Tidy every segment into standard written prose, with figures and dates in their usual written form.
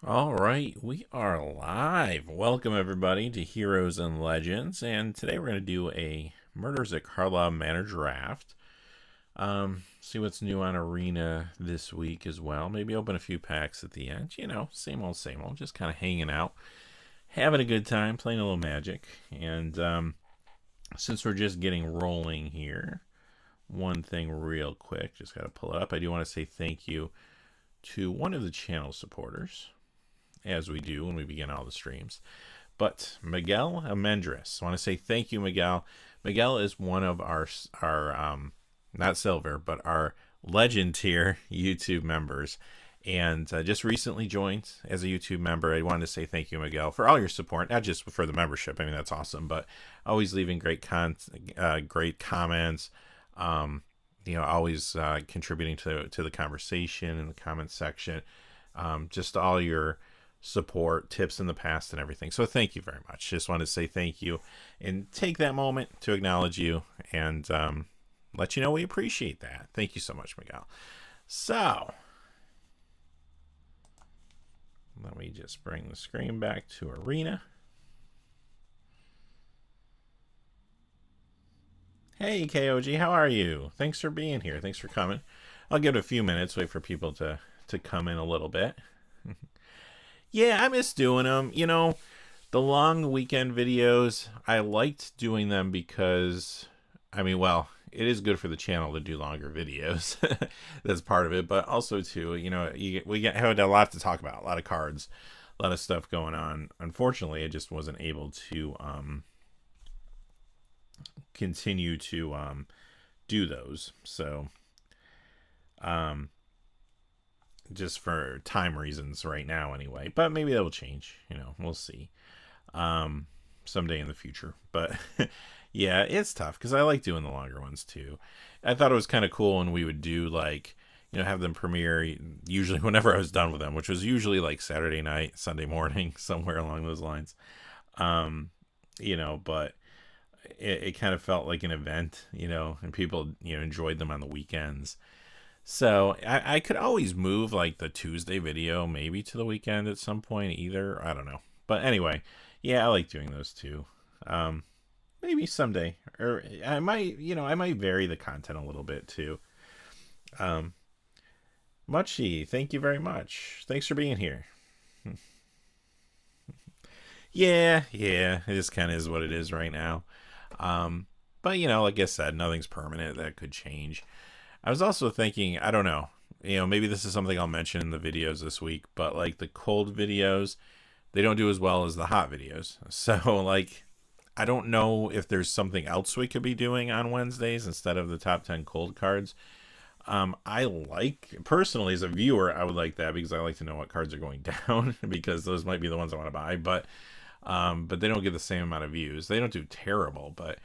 All right, we are live. Welcome everybody to Heroes and Legends, and today we're going to do a Murders at Karlov Manor draft. See what's new on Arena this week as well. Maybe open a few packs at the end. You know, same old, just kind of hanging out, having a good time, playing a little Magic. And since we're just getting rolling here, one thing real quick, just got to pull it up. I do want to say thank you to one of the channel supporters, as we do when we begin all the streams. But Miguel Almendras, I want to say thank you, Miguel. Miguel is one of our not silver, but our legend tier YouTube members, and just recently joined as a YouTube member. I wanted to say thank you, Miguel, for all your support, not just for the membership. I mean, that's awesome, but always leaving great comments. Always contributing to the conversation in the comments section. Just all your support, tips in the past, and everything. So thank you very much. Just want to say thank you and take that moment to acknowledge you and let you know we appreciate that. Thank you so much, Miguel. So let me just bring the screen back to Arena. Hey, KOG, how are you? Thanks for being here. Thanks for coming. I'll give it a few minutes, wait for people to come in a little bit. Yeah, I miss doing them. You know, the long weekend videos, I liked doing them because, I mean, well, it is good for the channel to do longer videos. That's part of it. But also, too, you know, we had a lot to talk about, a lot of cards, a lot of stuff going on. Unfortunately, I just wasn't able to continue to do those. So, just for time reasons right now anyway, but maybe that will change, you know, we'll see someday in the future. But yeah, it's tough because I like doing the longer ones too. I thought it was kind of cool when we would do, like, you know, have them premiere usually whenever I was done with them, which was usually like Saturday night, Sunday morning, somewhere along those lines. You know, but it kind of felt like an event, you know, and people, you know, enjoyed them on the weekends. So I could always move like the Tuesday video maybe to the weekend at some point either. I don't know. But anyway, yeah, I like doing those too. Maybe someday. Or I might vary the content a little bit too. Muchie, thank you very much. Thanks for being here. Yeah, it just kind of is what it is right now. But you know, like I said, nothing's permanent. That could change. I was also thinking, I don't know, you know, maybe this is something I'll mention in the videos this week, but like the cold videos, they don't do as well as the hot videos. So like, I don't know if there's something else we could be doing on Wednesdays instead of the top 10 cold cards. I like, personally as a viewer, I would like that because I like to know what cards are going down because those might be the ones I want to buy, but they don't get the same amount of views. They don't do terrible, but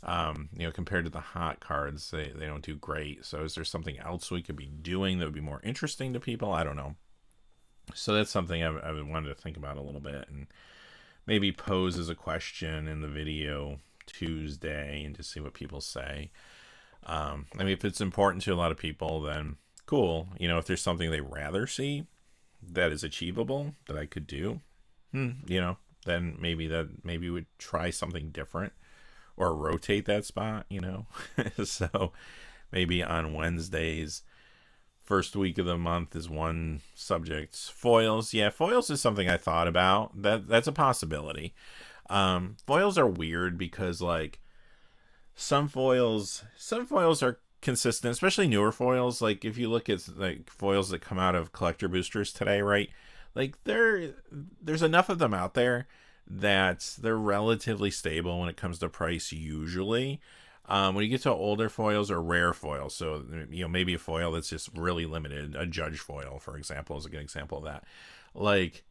you know, compared to the hot cards, they don't do great. So is there something else we could be doing that would be more interesting to people? I don't know. So that's something I wanted to think about a little bit and maybe pose as a question in the video Tuesday and just see what people say. I mean, if it's important to a lot of people, then cool. You know, if there's something they rather see that is achievable that I could do, you know, then maybe we'd try something different. Or rotate that spot, you know. So maybe on Wednesdays, first week of the month is one subject. Foils, yeah, foils is something I thought about. That's a possibility. Foils are weird because like some foils are consistent, especially newer foils. Like if you look at like foils that come out of collector boosters today, right? Like there's enough of them out there that they're relatively stable when it comes to price usually. When you get to older foils or rare foils, so you know, maybe a foil that's just really limited, a judge foil for example is a good example of that. Like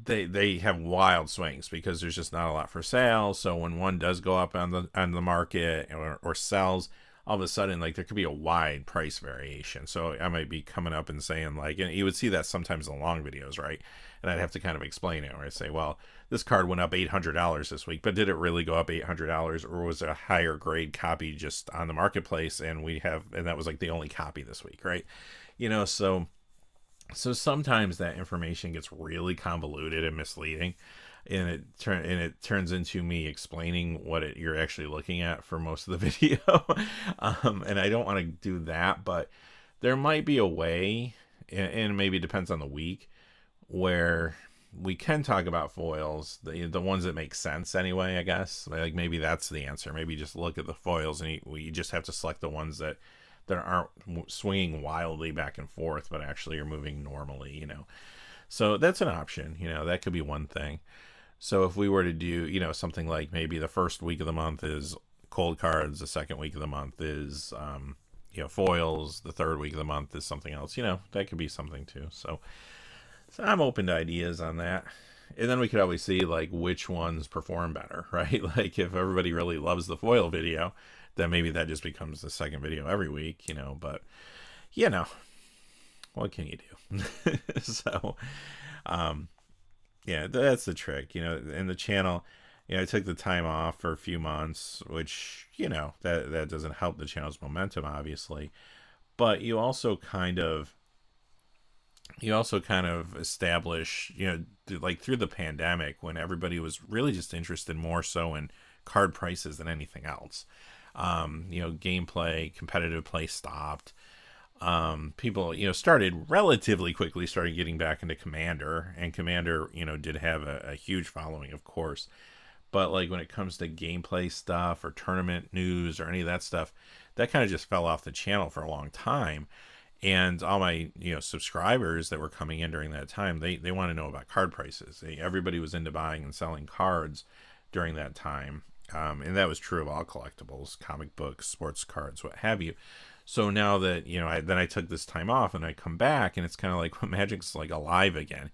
they have wild swings because there's just not a lot for sale. So when one does go up on the market or sells, all of a sudden like there could be a wide price variation. So I might be coming up and saying like, and you would see that sometimes in long videos, right? And I'd have to kind of explain it, where I say, well, this card went up $800 this week, but did it really go up $800, or was it a higher grade copy just on the marketplace and that was like the only copy this week, right? You know, so So sometimes that information gets really convoluted and misleading, and it turns into me explaining what you're actually looking at for most of the video. And I don't want to do that, but there might be a way, and maybe it depends on the week, where we can talk about foils, the ones that make sense anyway, I guess. Like maybe that's the answer. Maybe just look at the foils and you just have to select the ones that aren't swinging wildly back and forth, but actually are moving normally, you know. So that's an option, you know, that could be one thing. So if we were to do, you know, something like maybe the first week of the month is cold cards, the second week of the month is, you know, foils, the third week of the month is something else, you know, that could be something too. So I'm open to ideas on that. And then we could always see like which ones perform better, right? Like if everybody really loves the foil video, then maybe that just becomes the second video every week, you know, but you know, what can you do? So, yeah, that's the trick, you know, in the channel, you know, I took the time off for a few months, which, you know, that doesn't help the channel's momentum, obviously, but you also kind of establish, you know, like through the pandemic when everybody was really just interested more so in card prices than anything else. You know, gameplay, competitive play stopped. People, you know, relatively quickly started getting back into Commander, and Commander, you know, did have a huge following, of course. But like when it comes to gameplay stuff or tournament news or any of that stuff, that kind of just fell off the channel for a long time. And all my, you know, subscribers that were coming in during that time, they want to know about card prices. Everybody was into buying and selling cards during that time. And that was true of all collectibles, comic books, sports cards, what have you. So now that, you know, I took this time off and I come back and it's kind of like Magic's like alive again.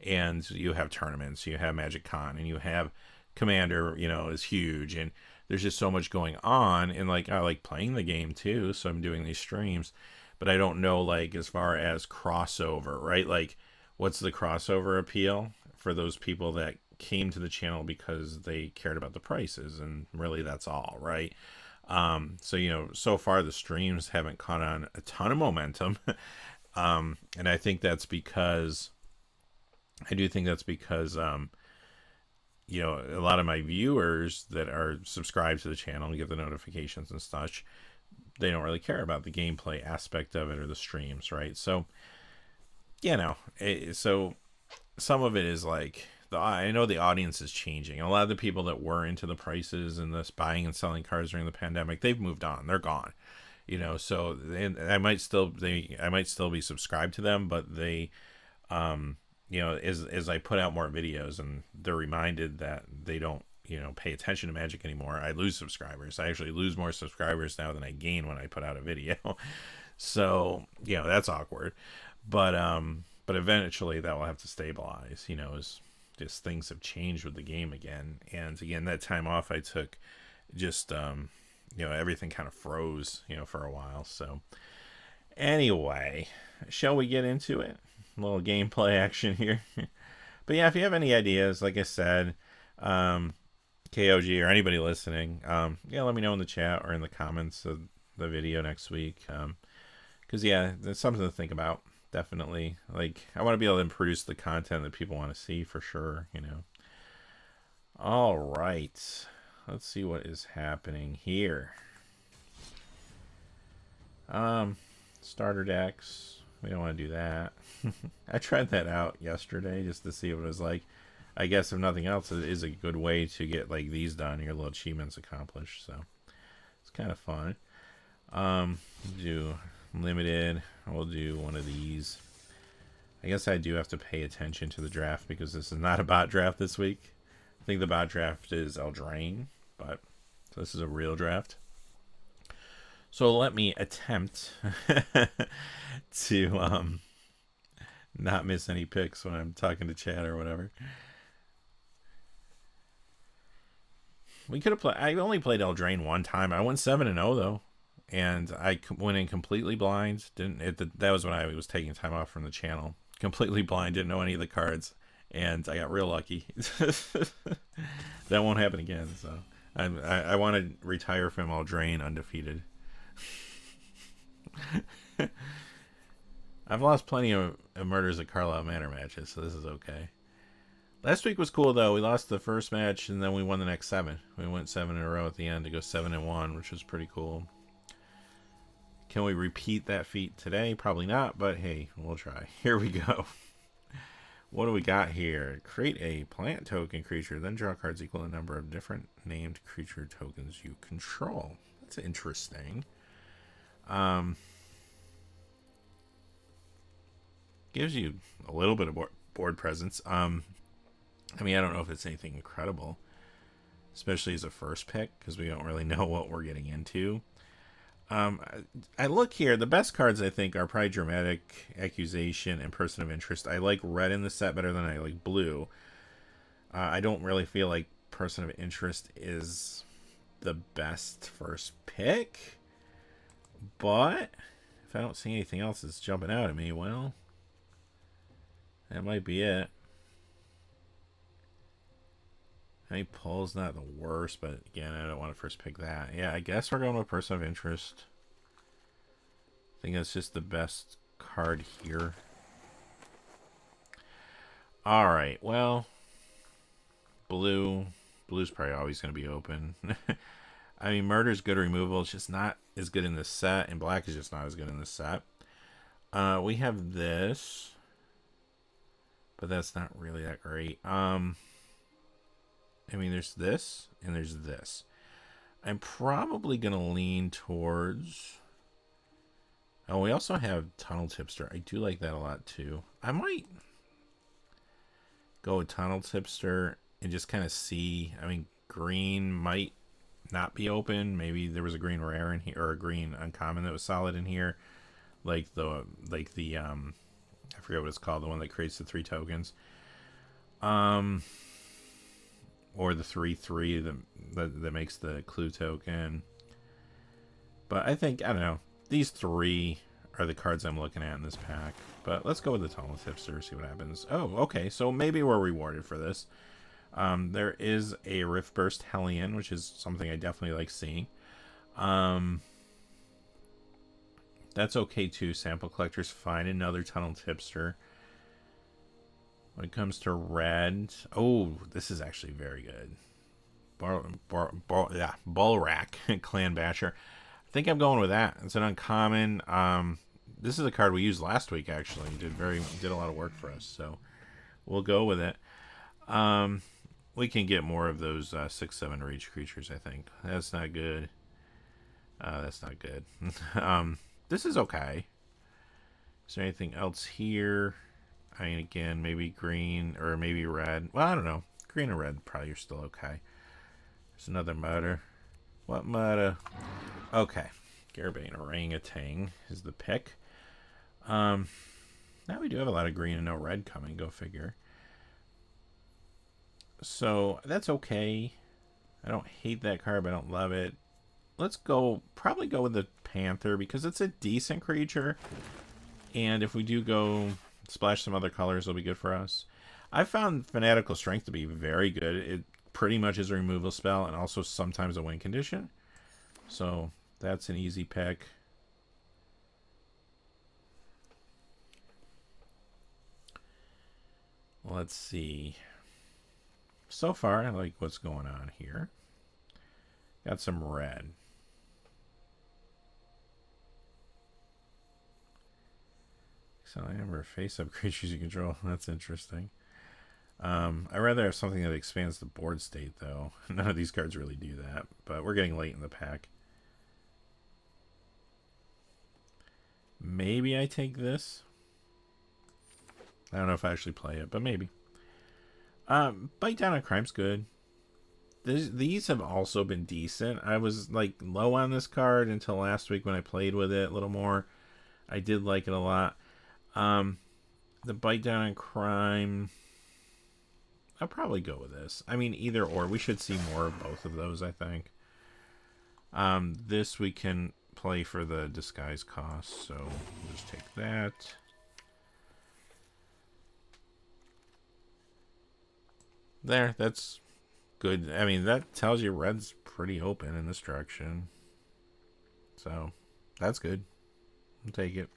And you have tournaments, you have Magic Con, and you have Commander, you know, is huge. And there's just so much going on. And like, I like playing the game too. So I'm doing these streams. But I don't know, like, as far as crossover, right? Like, what's the crossover appeal for those people that came to the channel because they cared about the prices? And really, that's all, right? So, you know, so far the streams haven't caught on a ton of momentum. And I think that's because, you know, a lot of my viewers that are subscribed to the channel and get the notifications and such, they don't really care about the gameplay aspect of it or the streams, right? So, you know, so some of it is like, I know the audience is changing. A lot of the people that were into the prices and this buying and selling cards during the pandemic, they've moved on. They're gone, you know. So I might still be subscribed to them, but they, you know, as I put out more videos and they're reminded that they don't, you know, pay attention to Magic anymore, I lose subscribers. I actually lose more subscribers now than I gain when I put out a video. So, you know, that's awkward. But eventually that will have to stabilize, you know, as just things have changed with the game again. And again, that time off I took, just, you know, everything kind of froze, you know, for a while. So anyway, shall we get into it? A little gameplay action here. But yeah, if you have any ideas, like I said, KOG or anybody listening, yeah, let me know in the chat or in the comments of the video next week. Because yeah, there's something to think about. Definitely, like, I want to be able to produce the content that people want to see for sure, you know. All right, let's see what is happening here. Starter decks, we don't want to do that. I tried that out yesterday just to see what it was like. I guess if nothing else, it is a good way to get like these done, your little achievements accomplished. So it's kind of fun. Do limited. We'll do one of these. I guess I do have to pay attention to the draft because this is not a bot draft this week. I think the bot draft is Eldraine, but this is a real draft. So let me attempt to not miss any picks when I'm talking to chat or whatever. We could have played. I only played Eldraine one time. I went 7-0 though, and I went in completely blind. That was when I was taking time off from the channel. Completely blind. Didn't know any of the cards, and I got real lucky. That won't happen again. So I want to retire from Eldraine undefeated. I've lost plenty of murders at Karlov Manor matches, so this is okay. Last week was cool, though. We lost the first match, and then we won the next 7. We went 7 in a row at the end to go 7-1, which was pretty cool. Can we repeat that feat today? Probably not, but hey, we'll try. Here we go. What do we got here? Create a plant token creature, then draw cards equal to the number of different named creature tokens you control. That's interesting. Gives you a little bit of board presence. I mean, I don't know if it's anything incredible, especially as a first pick, because we don't really know what we're getting into. I look here, the best cards I think are probably Dramatic Accusation and Person of Interest. I like red in the set better than I like blue. I don't really feel like Person of Interest is the best first pick, but if I don't see anything else that's jumping out at me, well, that might be it. I mean, Pull's not the worst, but again, I don't want to first pick that. Yeah, I guess we're going with Person of Interest. I think that's just the best card here. Alright, well, Blue's probably always going to be open. I mean, Murder's good removal. It's just not as good in this set, and Black is just not as good in this set. We have this, but that's not really that great. I mean, there's this, and there's this. I'm probably going to lean towards... Oh, we also have Tunnel Tipster. I do like that a lot, too. I might go with Tunnel Tipster and just kind of see. I mean, green might not be open. Maybe there was a green rare in here, or a green uncommon that was solid in here. Like the I forget what it's called, the one that creates the 3 tokens. Or the 3/3 that makes the clue token. But I think, I don't know, these 3 are the cards I'm looking at in this pack. But let's go with the Tunnel Tipster, see what happens. Oh, okay, so maybe we're rewarded for this. There is a Rift Burst Hellion, which is something I definitely like seeing. That's okay too. Sample Collector's fine. Another Tunnel Tipster. When it comes to red, oh, this is actually very good. Bulrak, Clan Basher. I think I'm going with that. It's an uncommon. This is a card we used last week. Actually, did a lot of work for us. So we'll go with it. We can get more of those 6/7 reach creatures. I think that's not good. That's not good. This is okay. Is there anything else here? I mean, again, maybe green or maybe red. Well, I don't know. Green or red probably are still okay. There's another motor. What motor? Okay. Garabane Orangutan is the pick. Now we do have a lot of green and no red coming. Go figure. So that's okay. I don't hate that card, but I don't love it. Let's probably go with the Panther because it's a decent creature. And if we do go splash some other colors, it'll be good for us. I found Fanatical Strength to be very good. It pretty much is a removal spell and also sometimes a win condition. So that's an easy pick. Let's see. So far, I like what's going on here. Got some red. So I number of face-up creatures you control. That's interesting. I'd rather have something that expands the board state, though. None of these cards really do that, but we're getting late in the pack. Maybe I take this. I don't know if I actually play it, but maybe. Bite Down on Crime's good. These have also been decent. I was like low on this card until last week when I played with it a little more. I did like it a lot. The Bite Down on Crime, I'll probably go with this. I mean, either or. We should see more of both of those, I think. This we can play for the disguise cost, so we'll just take that. There, that's good. I mean, that tells you red's pretty open in this direction. So, that's good. I'll take it.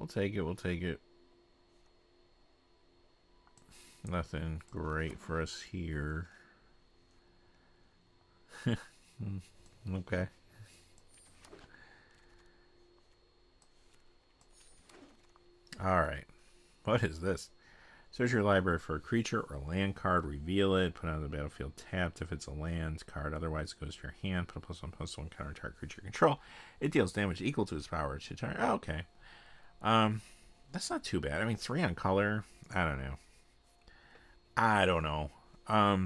We'll take it. We'll take it. Nothing great for us here. Okay. Alright. What is this? Search your library for a creature or land card. Reveal it. Put it on the battlefield tapped if it's a land card. Otherwise, it goes to your hand. Put a +1/+1 counter target creature control. It deals damage equal to its power each turn. Oh, okay. That's not too bad. I mean, 3 on color. I don't know. I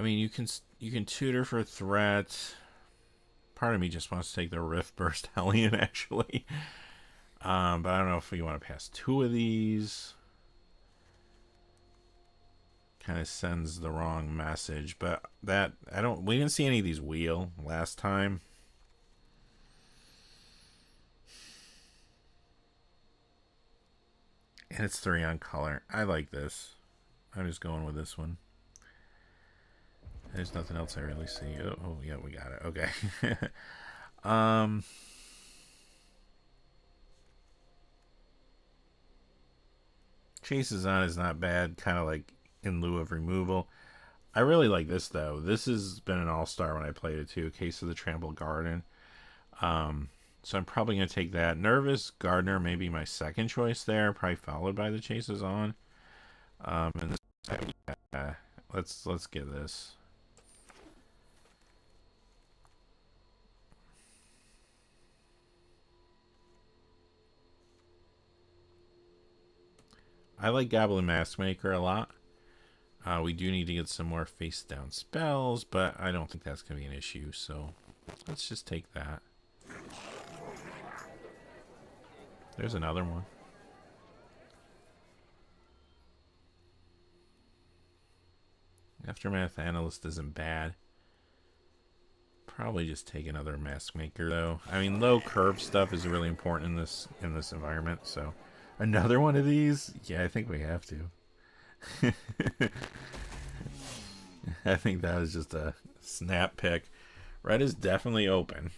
mean, you can tutor for threat. Part of me just wants to take the Rift Burst Hellion, actually. But I don't know if we want to pass 2 of these. Kind of sends the wrong message. But that, we didn't see any of these wheel last time. And it's 3 on color. I like this. I'm just going with this one. There's nothing else I really see. Oh yeah, we got it. Okay. Chases on is not bad, kind of like in lieu of removal. I really like this though. This has been an all-star when I played it too. Case of the Trampled Garden. So I'm probably going to take that. Nervous Gardener may be my second choice there, probably followed by the Chases on. And this, let's get this. I like Goblin Maskmaker a lot. We do need to get some more face down spells, but I don't think that's going to be an issue. So let's just take that. There's another one. Aftermath Analyst isn't bad. Probably just take another Maskmaker though. I mean, low curve stuff is really important in this environment. So another one of these, yeah, I think we have to. I think that was just a snap pick. Red is definitely open.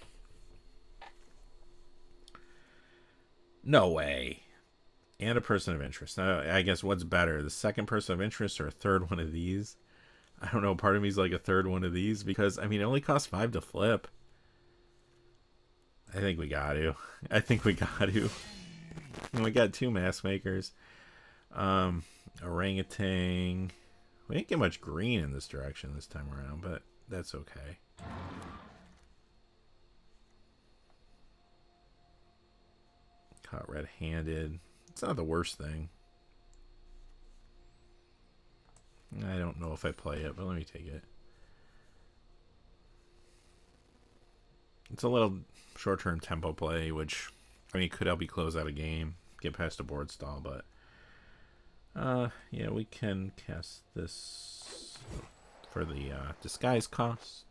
No way. And a person of interest. Now, I guess what's better, the second person of interest or a third one of these? I don't know. Part of me is like a third one of these because, I mean, it only costs 5 to flip. I think we got to. I think we got to. And we got 2 Maskmakers. Orangutan. We didn't get much green in this direction this time around, but that's okay. Caught red-handed. It's not the worst thing. I don't know if I play it, but let me take it. It's a little short-term tempo play, which, I mean, could help you close out a game, get past a board stall, but yeah, we can cast this for the disguise cost.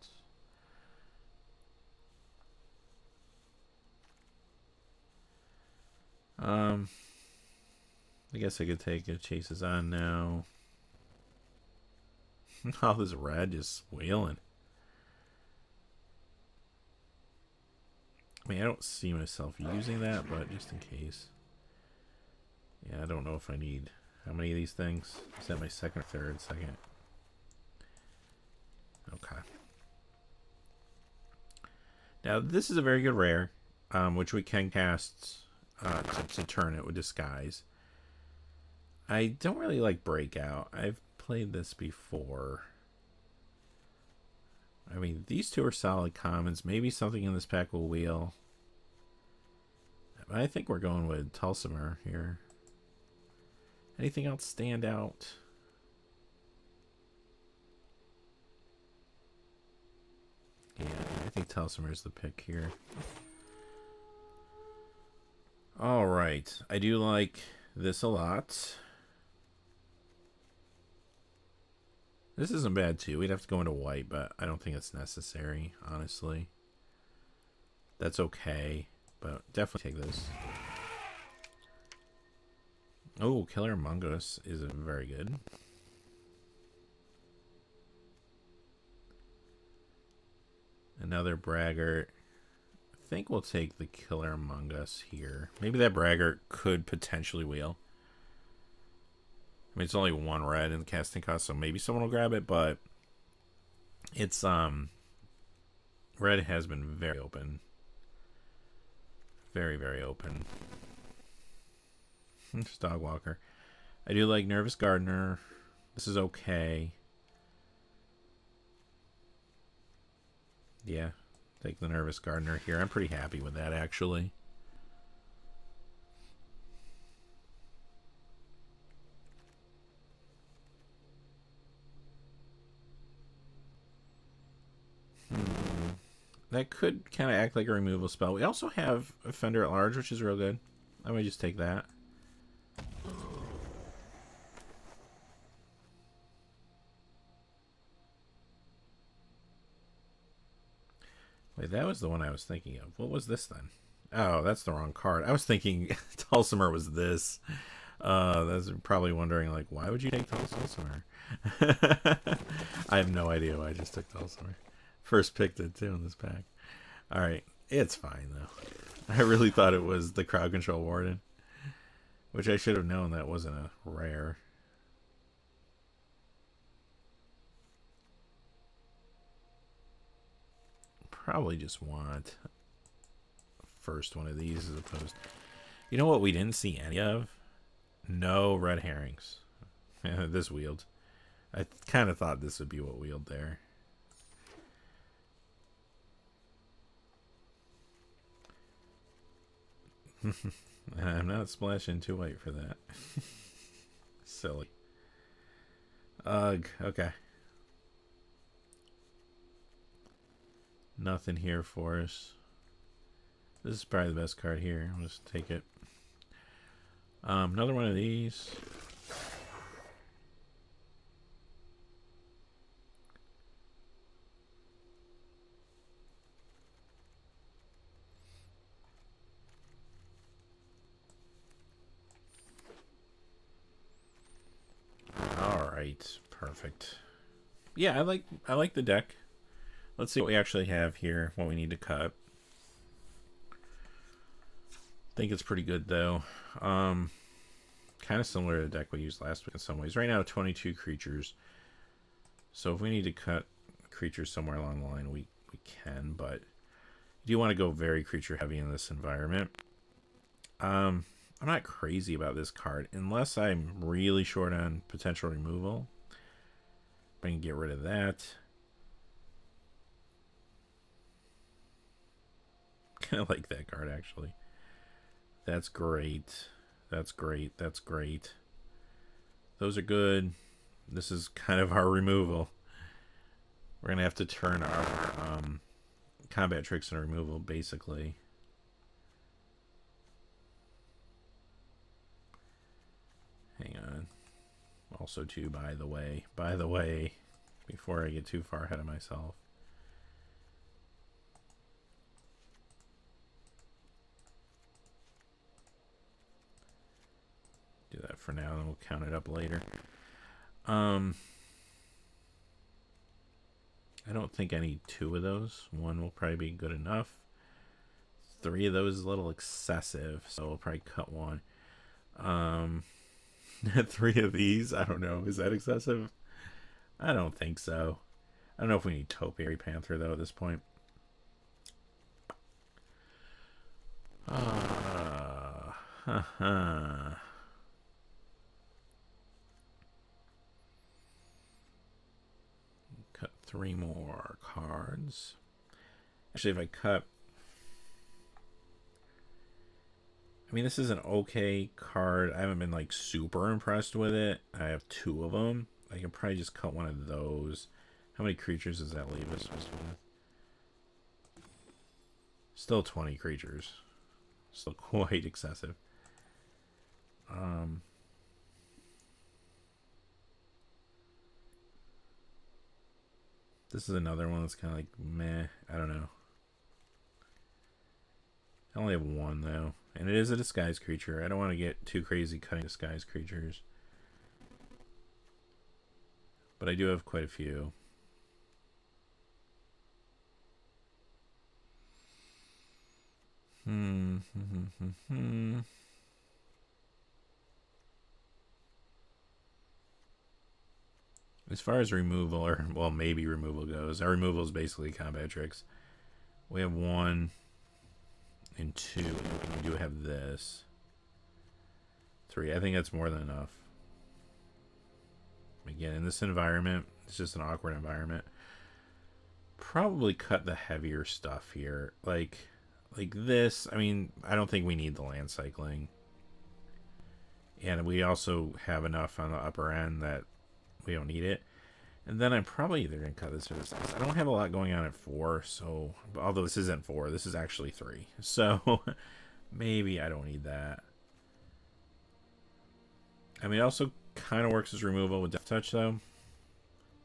I guess I could take it. Chases on now. All this red just wheeling. I mean, I don't see myself using that, but just in case. Yeah, I don't know if I need... How many of these things? Is that my second or third? Second. Okay. Now, this is a very good rare, which we can cast to turn it with Disguise. I don't really like Breakout. I've played this before. I mean, these 2 are solid commons. Maybe something in this pack will wheel. I think we're going with Tulsimer here. Anything else stand out? Yeah, I think Tulsimer is the pick here. Alright, I do like this a lot. This isn't bad too. We'd have to go into white, but I don't think it's necessary, honestly. That's okay, but definitely take this. Oh, Killer Mongoose is very good. Another Braggart. think we'll take the Killer Among Us here. Maybe that Braggart could potentially wheel. I mean, it's only 1 red in the casting cost, so maybe someone will grab it, but it's, red has been very open. Very, very open. Just Dogwalker. I do like Nervous Gardener. This is okay. Yeah, take the Nervous Gardener here. I'm pretty happy with that, actually. That could kind of act like a removal spell. We also have Offender at Large, which is real good. I might just take that. Wait, that was the one I was thinking of. What was this then? Oh, that's the wrong card. I was thinking Dulcimer was this. That's probably wondering, like, why would you take Dulcimer? I have no idea why I just took Dulcimer. First picked it, too, in this pack. Alright, it's fine, though. I really thought it was the Crowd Control Warden. Which I should have known that wasn't a rare. Probably just want first one of these as opposed. You know what we didn't see any of? No red herrings. This wheeled. I kind of thought this would be what wheeled there. I'm not splashing 2 white for that. Silly. Ugh, okay. Nothing here for us. This is probably the best card here. I'll just take it. Another one of these. Alright, perfect. Yeah, I like the deck. Let's see what we actually have here, what we need to cut. I think it's pretty good, though. Kind of similar to the deck we used last week in some ways. Right now, 22 creatures. So if we need to cut creatures somewhere along the line, we can, but you do want to go very creature heavy in this environment. I'm not crazy about this card, unless I'm really short on potential removal. I can get rid of that. Kind of like that card, actually. That's great. That's great. That's great. Those are good. This is kind of our removal. We're going to have to turn our combat tricks into removal, basically. Hang on. Also, too, by the way, before I get too far ahead of myself. Do that for now, and we'll count it up later. I don't think I need 2 of those. 1 will probably be good enough. 3 of those is a little excessive, so we'll probably cut 1. 3 of these, I don't know. Is that excessive? I don't think so. I don't know if we need Topiary Panther, though, at this point. Cut 3 more cards. Actually, if I cut... I mean, this is an okay card. I haven't been, like, super impressed with it. I have 2 of them. I can probably just cut 1 of those. How many creatures does that leave us with? Still 20 creatures. Still quite excessive. This is another one that's kind of like, meh. I don't know. I only have 1, though. And it is a disguise creature. I don't want to get too crazy cutting disguise creatures. But I do have quite a few. As far as removal, or well, maybe removal goes, our removal is basically combat tricks. We have 1 and 2. We do have this 3. I think that's more than enough. Again, in this environment, it's just an awkward environment. Probably cut the heavier stuff here, like this. I mean, I don't think we need the land cycling, and we also have enough on the upper end that we don't need it. And then I'm probably either gonna cut this or this. I don't have a lot going on at 4, so although this isn't 4, this is actually 3, so maybe I don't need that. I mean, it also kind of works as removal with Death Touch, though,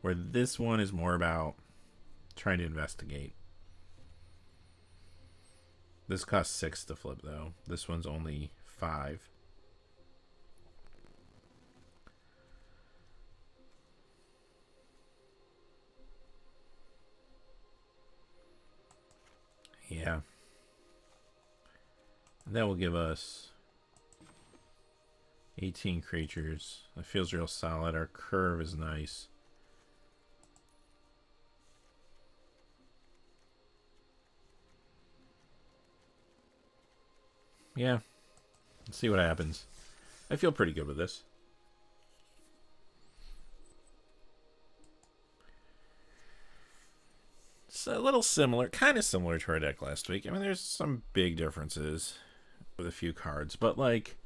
where this one is more about trying to investigate. This costs 6 to flip, though. This one's only 5. Yeah. That will give us 18 creatures. That feels real solid. Our curve is nice. Yeah. Let's see what happens. I feel pretty good with this. It's a little similar, kind of similar to our deck last week. I mean, there's some big differences with a few cards, but like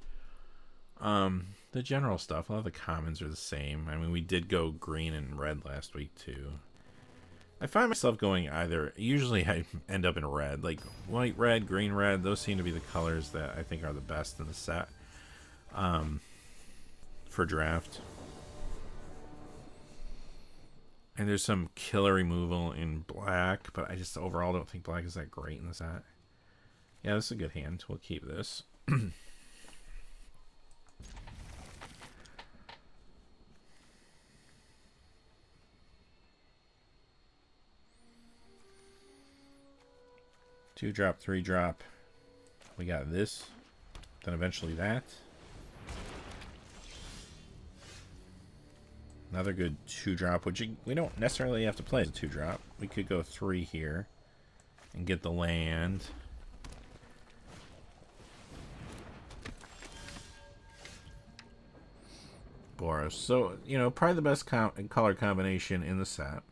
the general stuff, a lot of the commons are the same. I mean, we did go green and red last week too. I find myself going either, usually I end up in red, like white red, green red. Those seem to be the colors that I think are the best in the set for draft. And there's some killer removal in black, but I just overall don't think black is that great in the set. Yeah, this is a good hand. We'll keep this. 2-drop, 3-drop. We got this, then eventually that. Another good 2-drop, which we don't necessarily have to play as a 2-drop. We could go 3 here and get the land. Boros. So, you know, probably the best color combination in the set.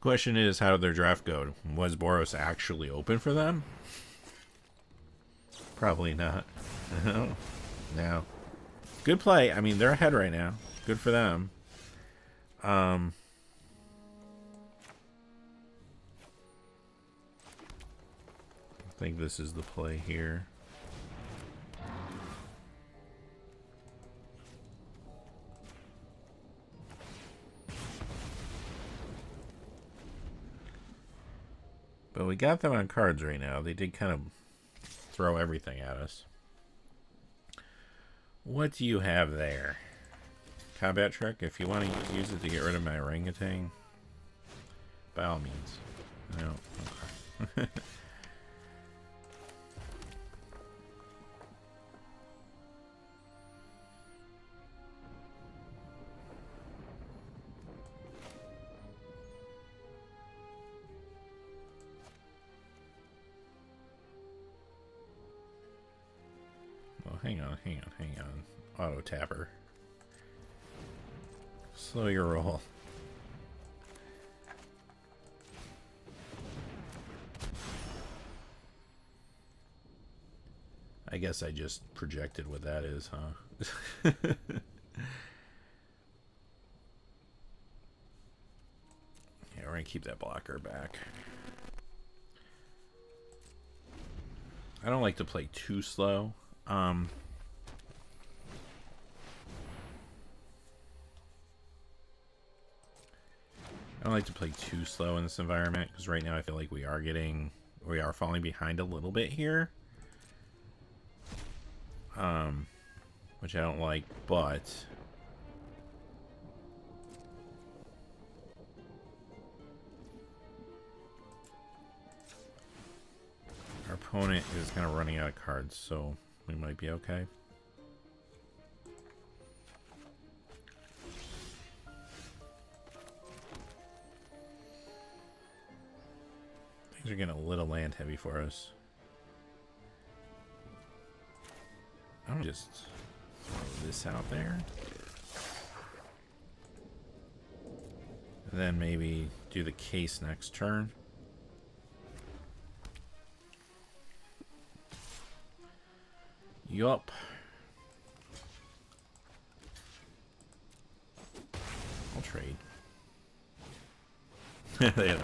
Question is, how did their draft go? Was Boros actually open for them? Probably not. No. Good play. I mean, they're ahead right now. Good for them. I think this is the play here. But we got them on cards right now. They did kind of throw everything at us. What do you have there? Combat trick? If you want to use it to get rid of my orangutan, by all means. No. Okay. Hang on. Auto tapper. Slow your roll. I guess I just projected what that is, huh? Yeah, we're gonna keep that blocker back. I don't like to play too slow. I don't like to play too slow in this environment, because right now I feel like we are falling behind a little bit here. Which I don't like, but our opponent is kind of running out of cards, so we might be okay. Things are getting a little land heavy for us. I'm just throw this out there. And then maybe do the case next turn. Yup. I'll trade. Yeah,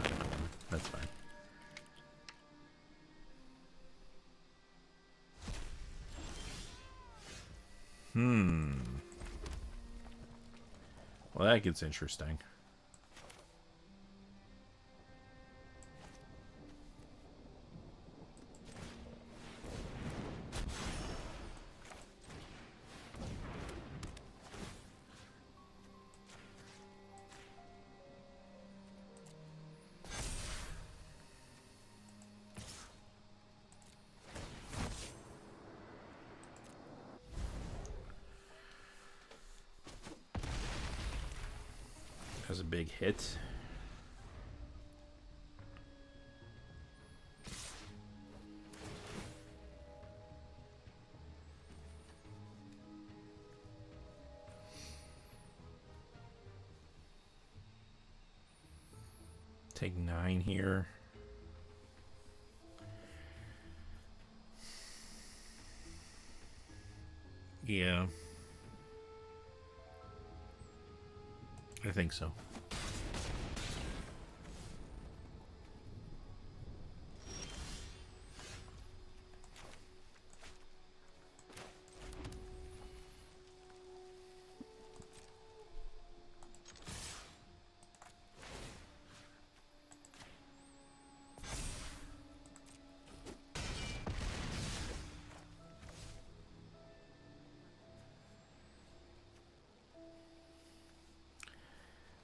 that's fine. Well, that gets interesting. That was a big hit. Take 9 here. Yeah. I think so.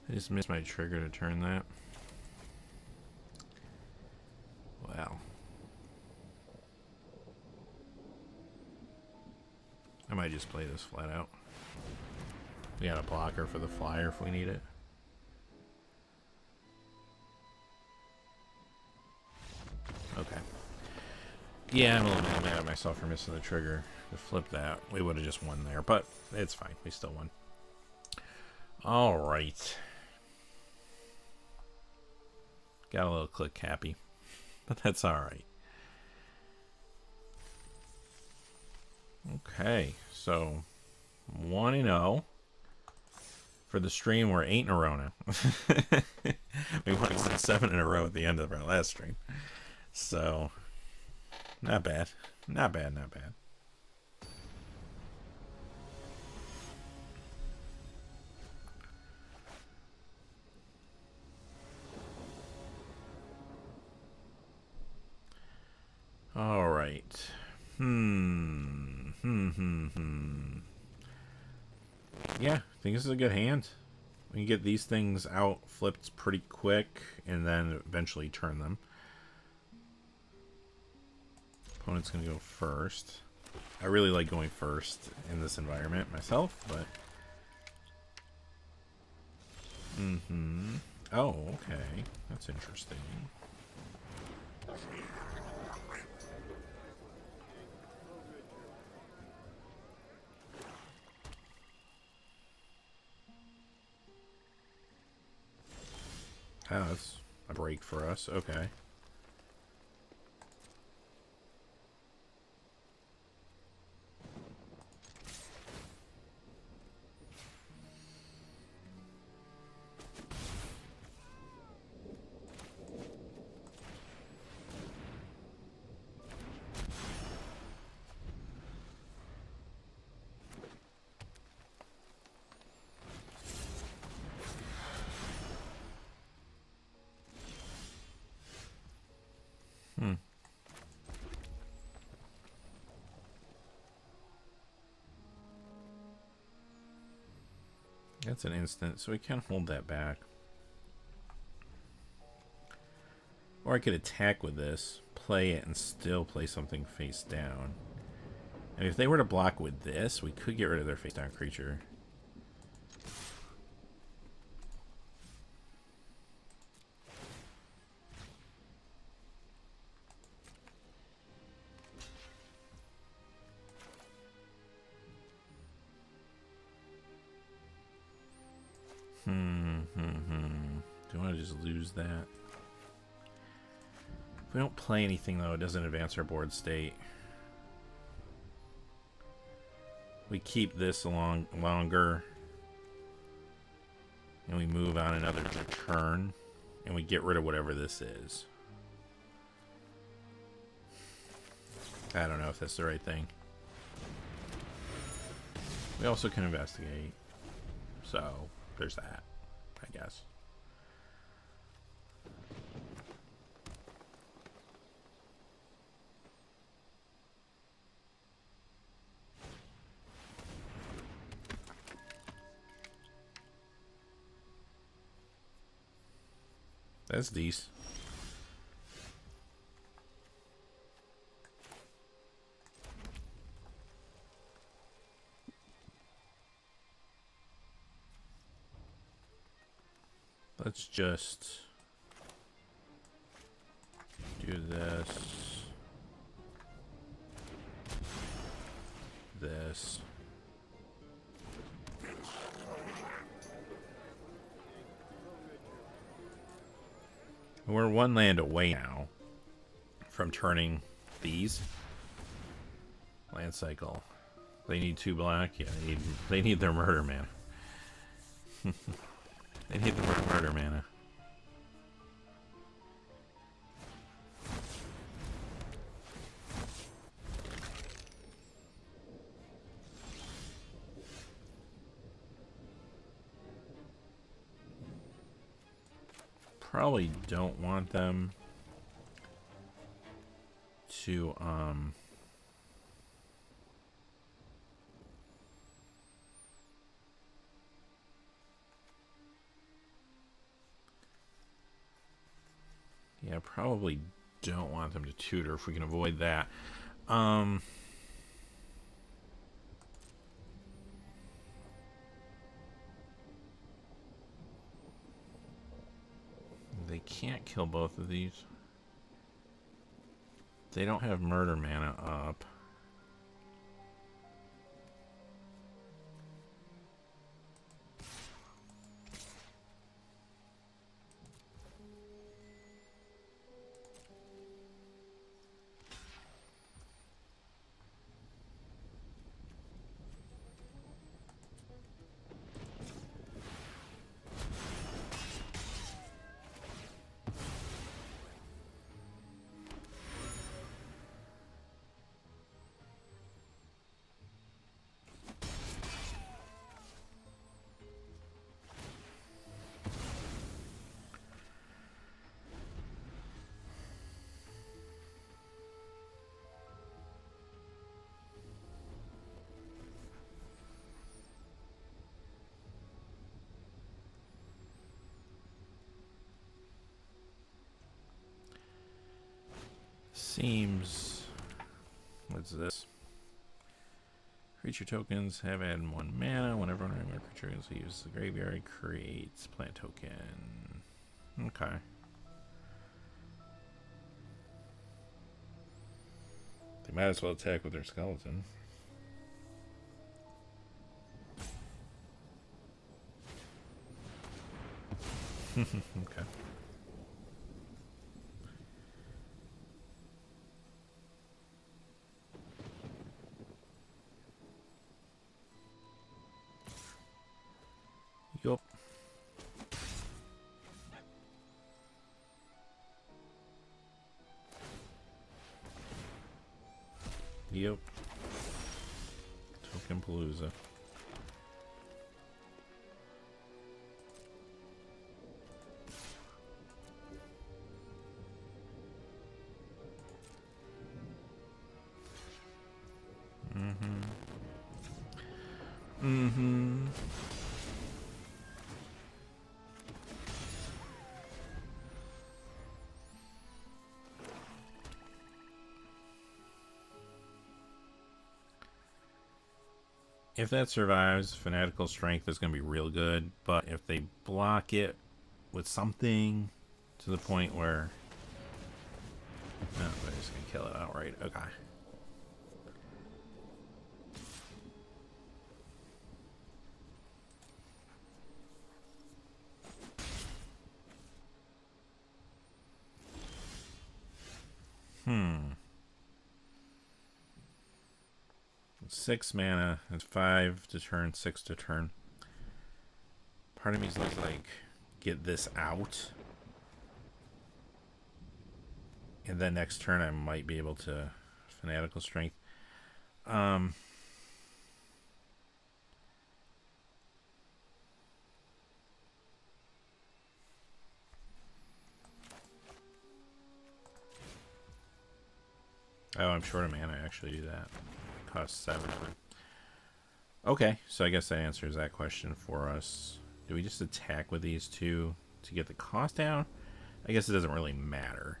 I just missed my trigger to turn that. Wow. I might just play this flat out. We got a blocker for the flyer if we need it. Okay. Yeah, I'm a little bit mad at myself for missing the trigger to flip that. We would have just won there, but it's fine. We still won. All right. Got a little click happy, but that's all right. Okay, so 1-0 for the stream. We're 8 in a row now. We won 7 in a row at the end of our last stream, so not bad, not bad, not bad. All right. Yeah, I think this is a good hand. We can get these things out flipped pretty quick and then eventually turn them. Opponent's going to go first. I really like going first in this environment myself, but... Oh, okay. That's interesting. Oh, that's a break for us. Okay. That's an instant, so we can hold that back. Or I could attack with this, play it, and still play something face down. And if they were to block with this, we could get rid of their face down creature. Do I want to just lose that? If we don't play anything, though, it doesn't advance our board state. We keep this longer. And we move on another turn. And we get rid of whatever this is. I don't know if that's the right thing. We also can investigate. So, there's that, I guess. That's decent. Let's just do this. This. We're one land away now from turning these. Land cycle. They need 2 black. Yeah, they need their murder mana. They need the murder mana. Probably don't want them to yeah, probably don't want them to tutor if we can avoid that. They can't kill both of these. They don't have murder mana up. Seems. What's this? Creature tokens have added 1 mana. Whenever one of our creatures uses the graveyard, it creates plant token. Okay. They might as well attack with their skeleton. Okay. Yup. Yep. Token Palooza. If that survives, Fanatical Strength is going to be real good. But if they block it with something to the point where... No, they're just going to kill it outright. Okay. Hmm. 6 mana. It's 5 to turn, 6 to turn. Part of me is like, get this out. And then next turn I might be able to Fanatical Strength. Oh, I'm short of mana. I actually do that. Costs 7. Okay, so I guess that answers that question for us. Do we just attack with these two to get the cost down? I guess it doesn't really matter,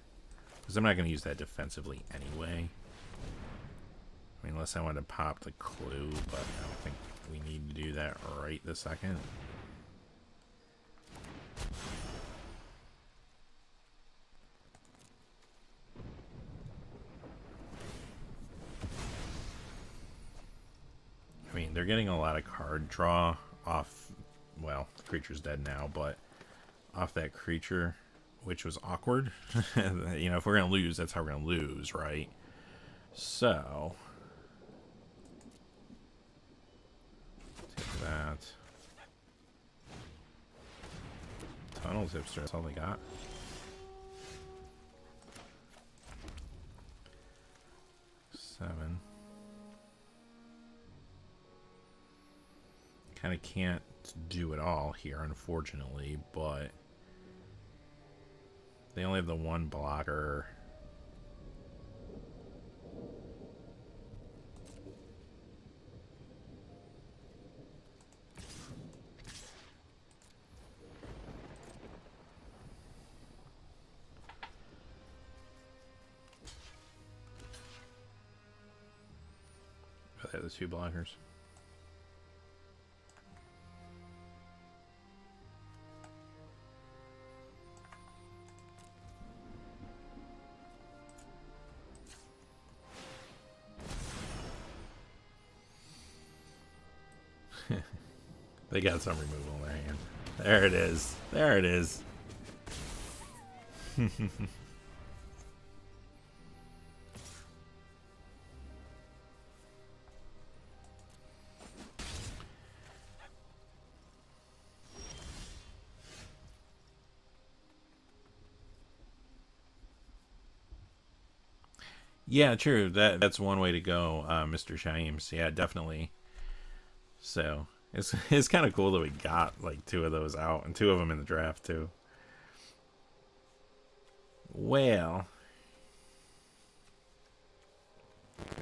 because I'm not going to use that defensively anyway. I mean, unless I wanted to pop the clue, but I don't think we need to do that right this second. I mean, they're getting a lot of card draw off, well, the creature's dead now, but off that creature, which was awkward. You know, if we're going to lose, that's how we're going to lose, right? So, take that. Tunnels, hipster, that's all they got. Seven. Kind of can't do it all here, unfortunately, but they only have the one blocker. Oh, they have the 2 blockers. They got some removal in their hand. There it is. There it is. Yeah, true. That's one way to go, Mr. Shames. Yeah, definitely. So it's kind of cool that we got like 2 of those out, and 2 of them in the draft too. Well,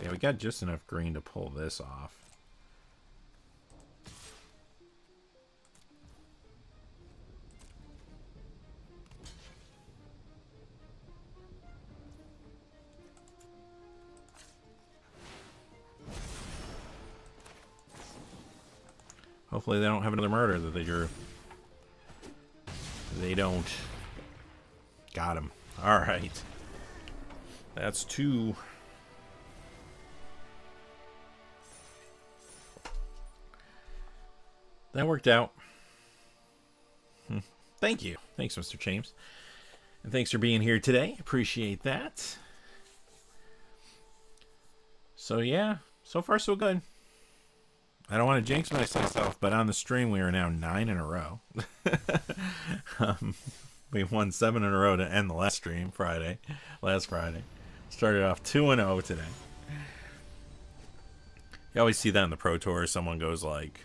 yeah, we got just enough green to pull this off. Hopefully they don't have another murder that they drew. They don't. Got him. Alright. That's 2. That worked out. Thank you. Thanks, Mr. James. And thanks for being here today. Appreciate that. So yeah, so far so good. I don't want to jinx myself, but on the stream we are now 9 in a row. We won 7 in a row to end the last stream, last Friday. Started off 2-0 today. You always see that in the Pro Tour. Someone goes like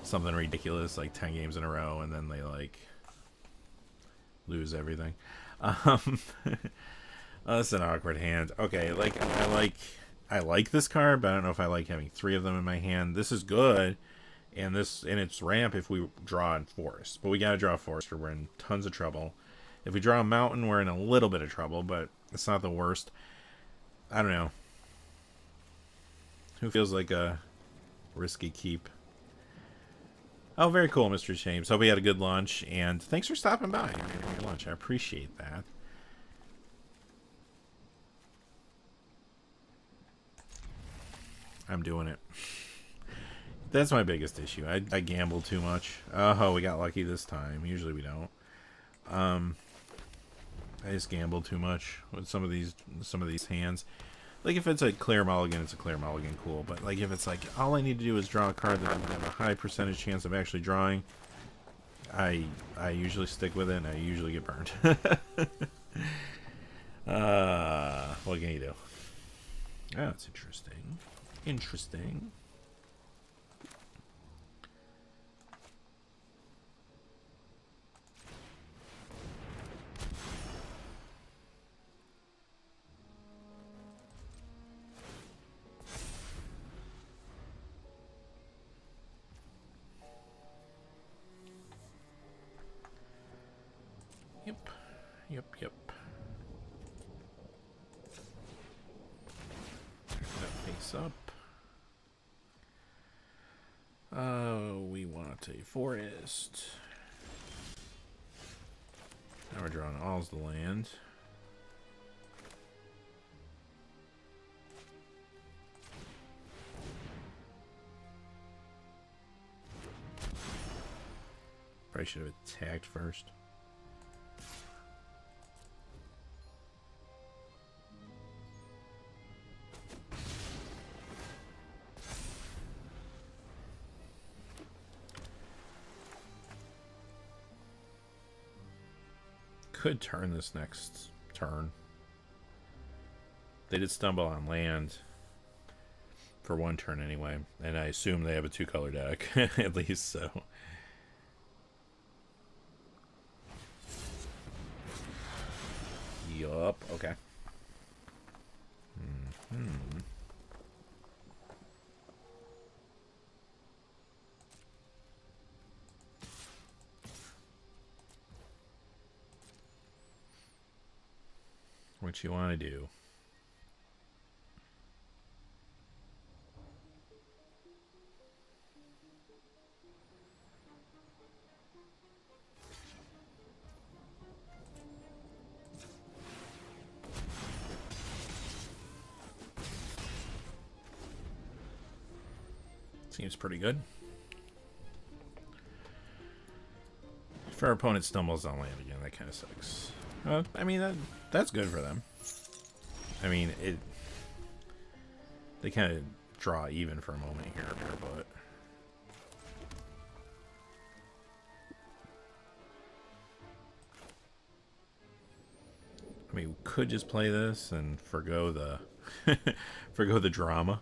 something ridiculous, like 10 games in a row, and then they like lose everything. That's an awkward hand. Okay, like I like this card, but I don't know if I like having 3 of them in my hand. This is good, and it's ramp if we draw in forest. But we gotta draw forest or we're in tons of trouble. If we draw a mountain, we're in a little bit of trouble, but it's not the worst. I don't know. Who feels like a risky keep. Oh, very cool, Mr. James. Hope we had a good lunch, and thanks for stopping by and getting your lunch. I appreciate that. I'm doing it. That's my biggest issue. I gamble too much. Oh, we got lucky this time. Usually we don't. I just gamble too much with some of these hands. Like, if it's a clear mulligan, it's a clear mulligan, cool. But, like, if it's like, all I need to do is draw a card that I have a high percentage chance of actually drawing, I usually stick with it, and I usually get burned. What can you do? Oh, that's interesting. Interesting. Yep. That face up. We want a forest. Now we're drawing all's the land. Probably should have attacked first. Could turn this next turn. They did stumble on land for one turn anyway, and I assume they have a 2-color deck at least, so. Yup, okay. What you want to do? Seems pretty good. If our opponent stumbles on land again, that kind of sucks. I mean, that's good for them. I mean, they kind of draw even for a moment here, but I mean, we could just play this and forgo the drama.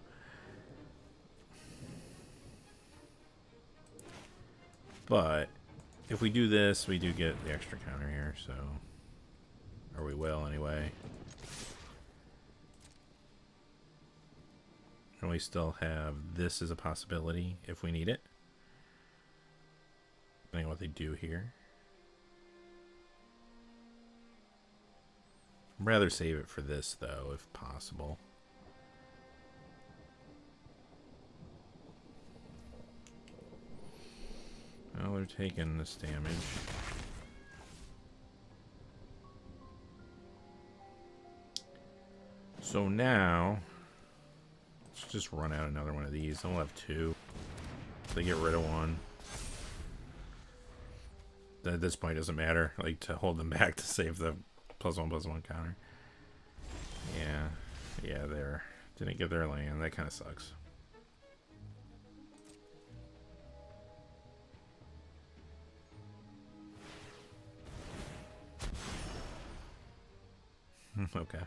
But if we do this, we do get the extra counter here, so, or we will anyway. And we still have this as a possibility if we need it, depending on what they do here. I'd rather save it for this, though, if possible. Well, they're taking this damage. So now, let's just run out another one of these. Then we'll have 2. They get rid of 1. At this point, it doesn't matter. Like, to hold them back to save the +1/+1 counter. Yeah, there. Didn't get their land. That kind of sucks. Okay.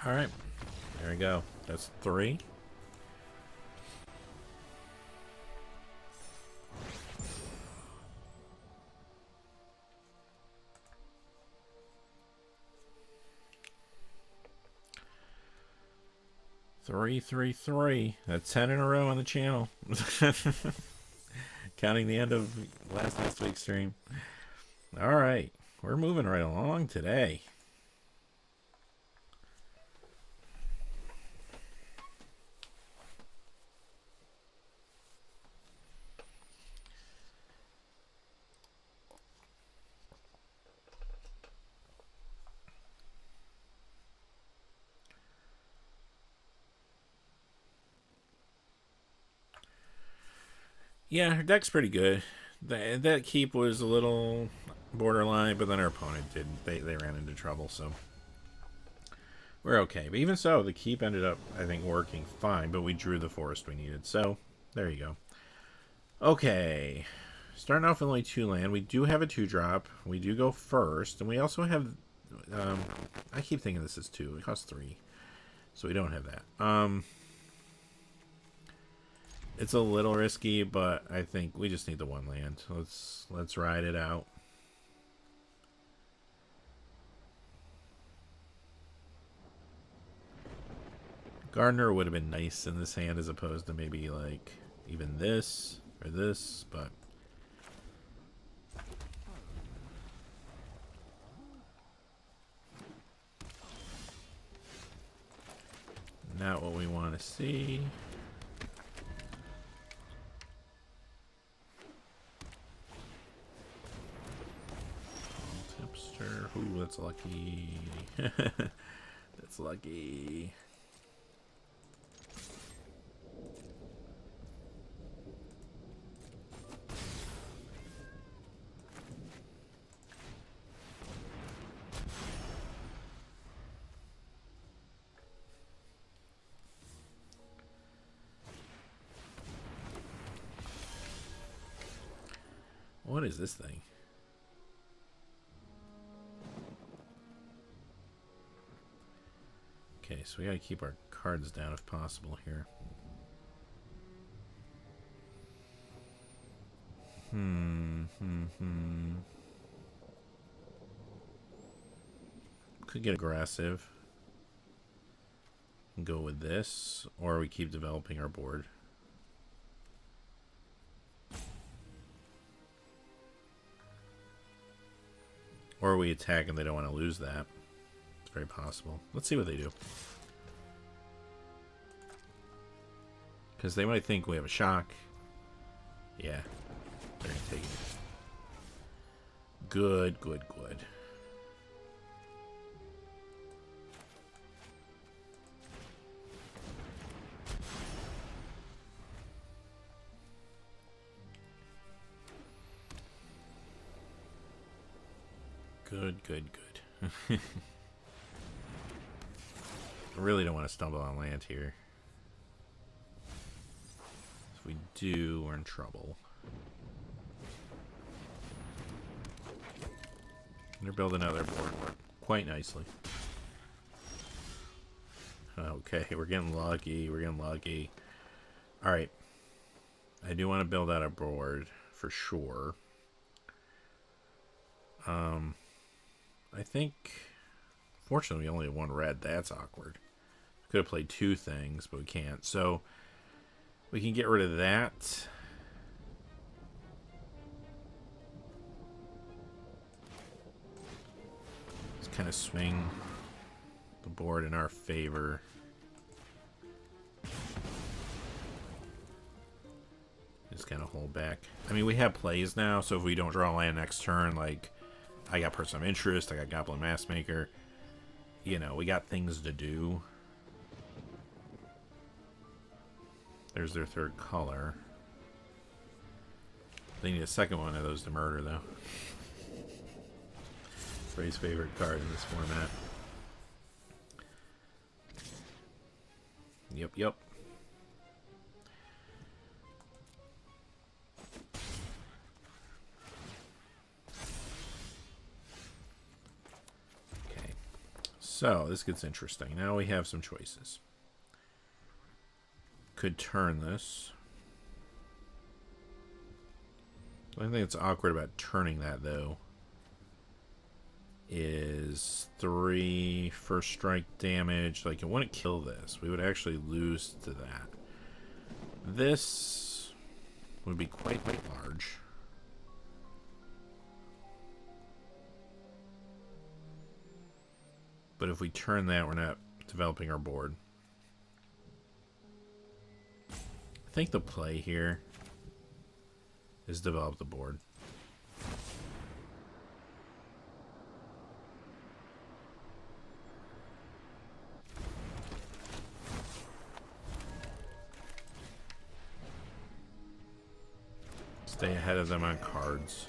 All right. There we go. That's 3. 333. That's 10 in a row on the channel. Counting the end of last week's stream. All right. We're moving right along today. Yeah, her deck's pretty good. That keep was a little borderline, but then our opponent did. They ran into trouble, so we're okay. But even so, the keep ended up, I think, working fine, but we drew the forest we needed. So, there you go. Okay. Starting off with only 2 land. We do have a 2-drop. We do go first. And we also have... I keep thinking this is 2. It costs 3. So we don't have that. It's a little risky, but I think we just need the 1 land. Let's ride it out. Gardener would have been nice in this hand as opposed to maybe like even this or this, but not what we want to see. Tipster. Ooh, that's lucky. That's lucky. What is this thing? Okay, so we gotta keep our cards down if possible here. Could get aggressive and go with this, or we keep developing our board. Or we attack and they don't want to lose that. It's very possible. Let's see what they do. Because they might think we have a shock. Yeah. They're going to take it. Good, good, good. Good, good, good. I really don't want to stumble on land here. If we do, we're in trouble. They're building out their board quite nicely. Okay, we're getting lucky. We're getting lucky. Alright. I do want to build out a board for sure. I think, fortunately, we only have 1 red. That's awkward. Could have played 2 things, but we can't. So, we can get rid of that. Let's kind of swing the board in our favor. Just kind of hold back. I mean, we have plays now, so if we don't draw land next turn, like... I got Person of Interest, I got Goblin Maskmaker. You know, we got things to do. There's their 3rd color. They need a 2nd one of those to murder, though. Ray's favorite card in this format. Yep, yep. So, this gets interesting. Now we have some choices. Could turn this. The only thing that's awkward about turning that, though, is is 3 first strike damage. Like, it wouldn't kill this. We would actually lose to that. This would be quite large. But if we turn that, we're not developing our board. I think the play here is develop the board. Stay ahead of them on cards.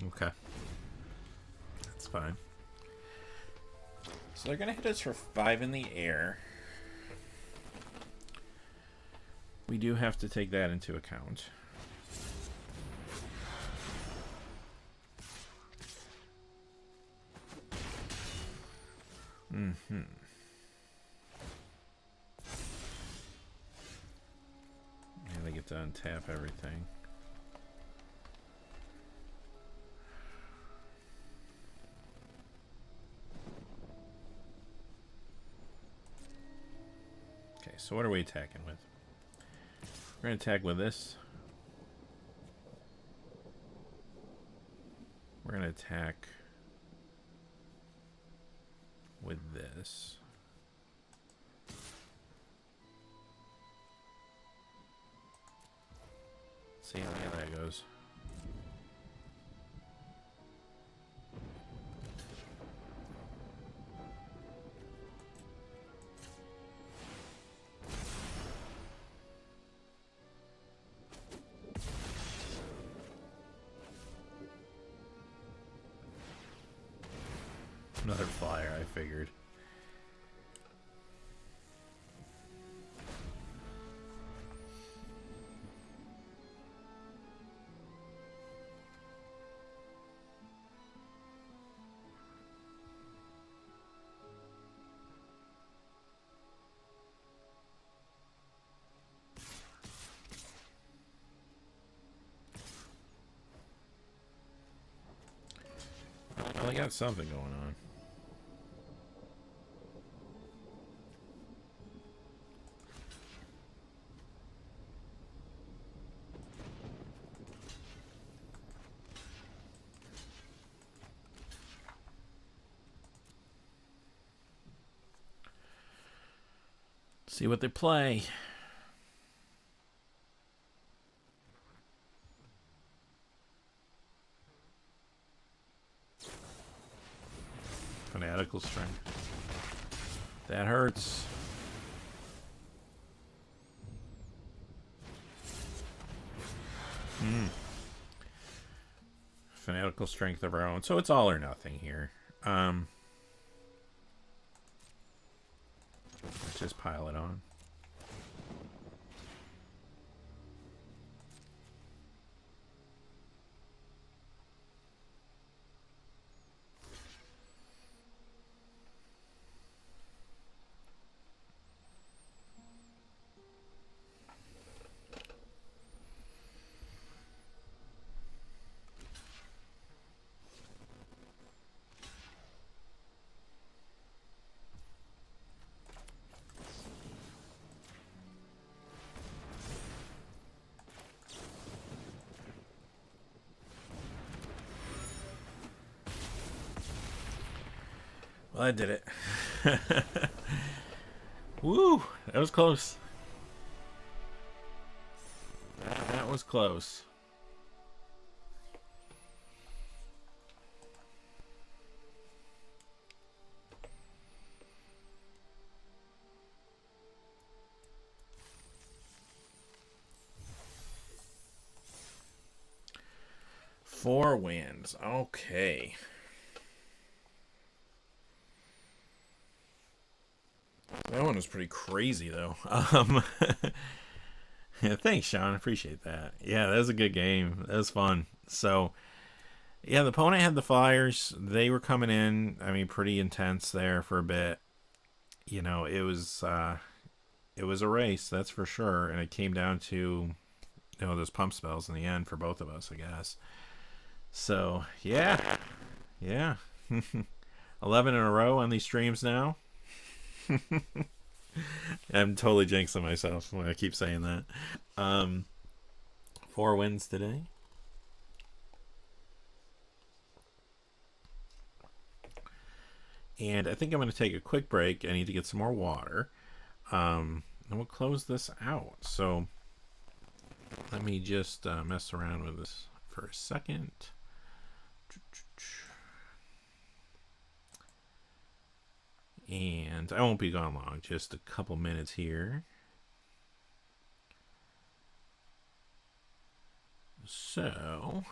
Okay. That's fine. So they're going to hit us for 5 in the air. We do have to take that into account. Mm-hmm. Yeah, they get to untap everything. Okay, so what are we attacking with? We're going to attack with this. We're going to attack with this. See how that goes. Another flyer, I figured. Well, I got something going on. See what they play. Fanatical strength. That hurts. Fanatical strength of our own. So it's all or nothing here. Let's just pile it on. Well, I did it. Woo! That was close. That was close. Four wins. Okay. That one was pretty crazy, though. Yeah, thanks, Sean. I appreciate that. Yeah, that was a good game. That was fun. So, yeah, the opponent had the Flyers. They were coming in, I mean, pretty intense there for a bit. You know, it was it was a race, that's for sure, and it came down to those pump spells in the end for both of us, I guess. So yeah, yeah, 11 in a row on these streams now. I'm totally jinxing myself when I keep saying that. 4 wins today. And I think I'm going to take a quick break. I need to get some more water. And we'll close this out. So let me just mess around with this for a second. And I won't be gone long, just a couple minutes here. So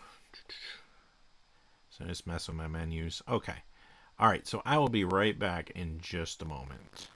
I just mess with my menus. Okay. All right, so I will be right back in just a moment.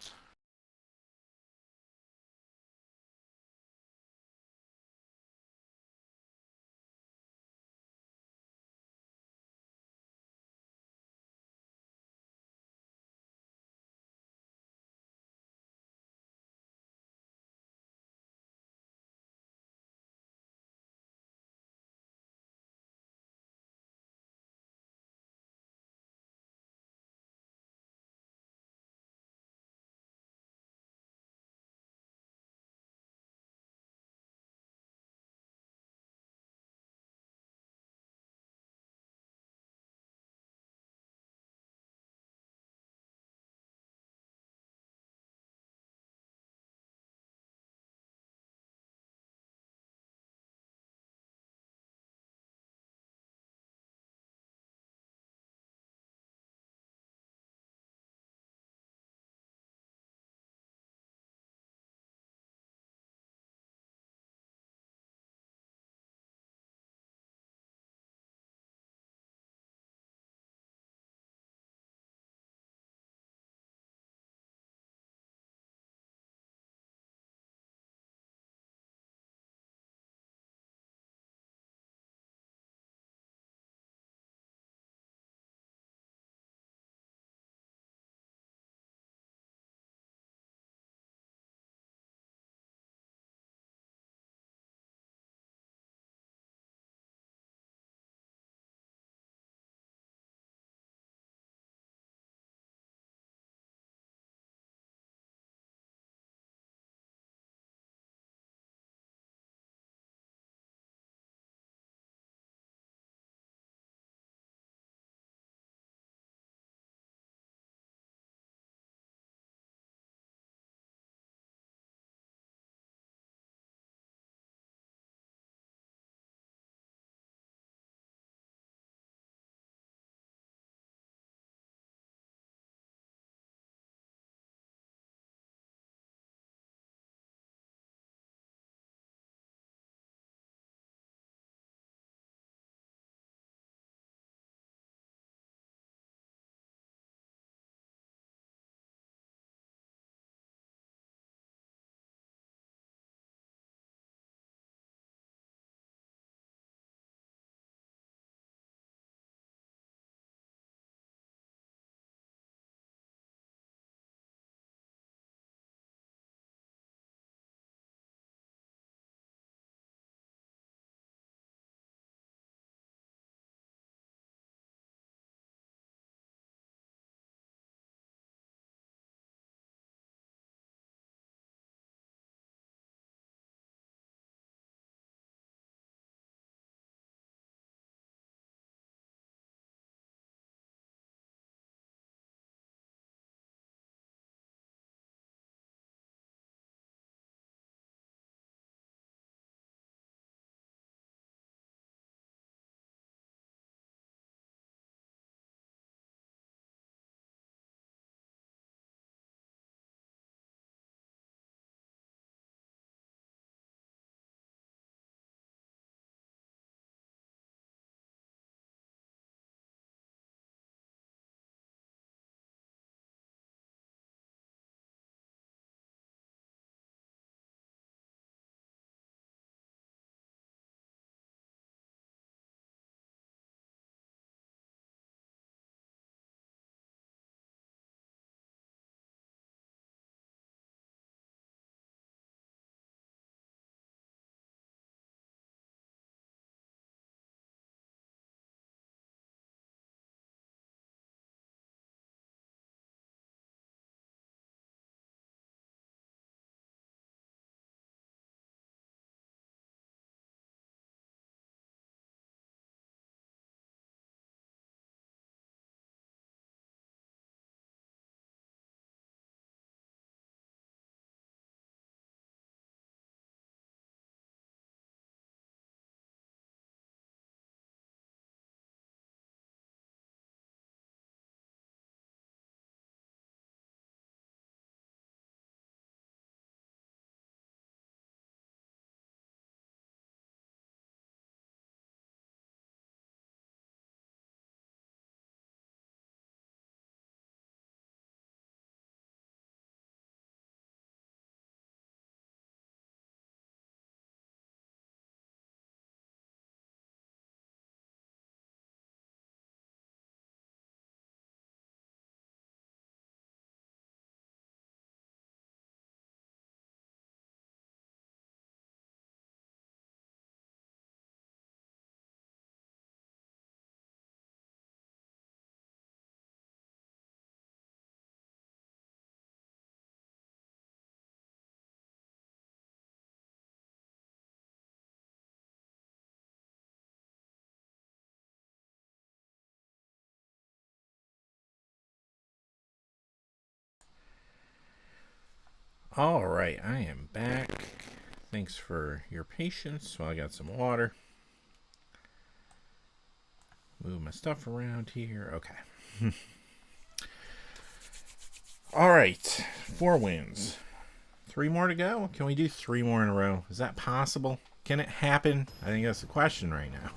All right, I am back. Thanks for your patience while I got some water. Move my stuff around here. Okay. All right, 4 wins. 3 more to go? Can we do 3 more in a row? Is that possible? Can it happen? I think that's the question right now.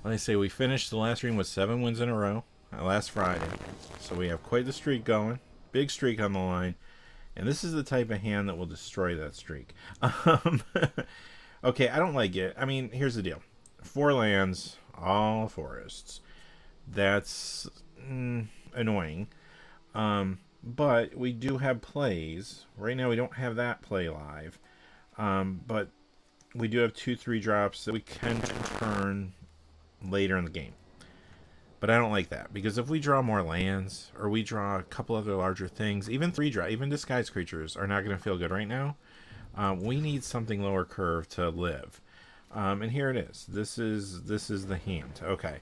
When I say we finished the last stream with 7 wins in a row last Friday. So we have quite the streak going. Big streak on the line. And this is the type of hand that will destroy that streak. Okay, I don't like it. I mean, here's the deal. 4 lands, all forests. That's annoying. But we do have plays. Right now we don't have that play live. But we do have 2-3 drops that we can turn later in the game. But I don't like that, because if we draw more lands, or we draw a couple other larger things, even 3-drop, even disguised creatures are not going to feel good right now. We need something lower curve to live. And here it is. This is the hand. Okay.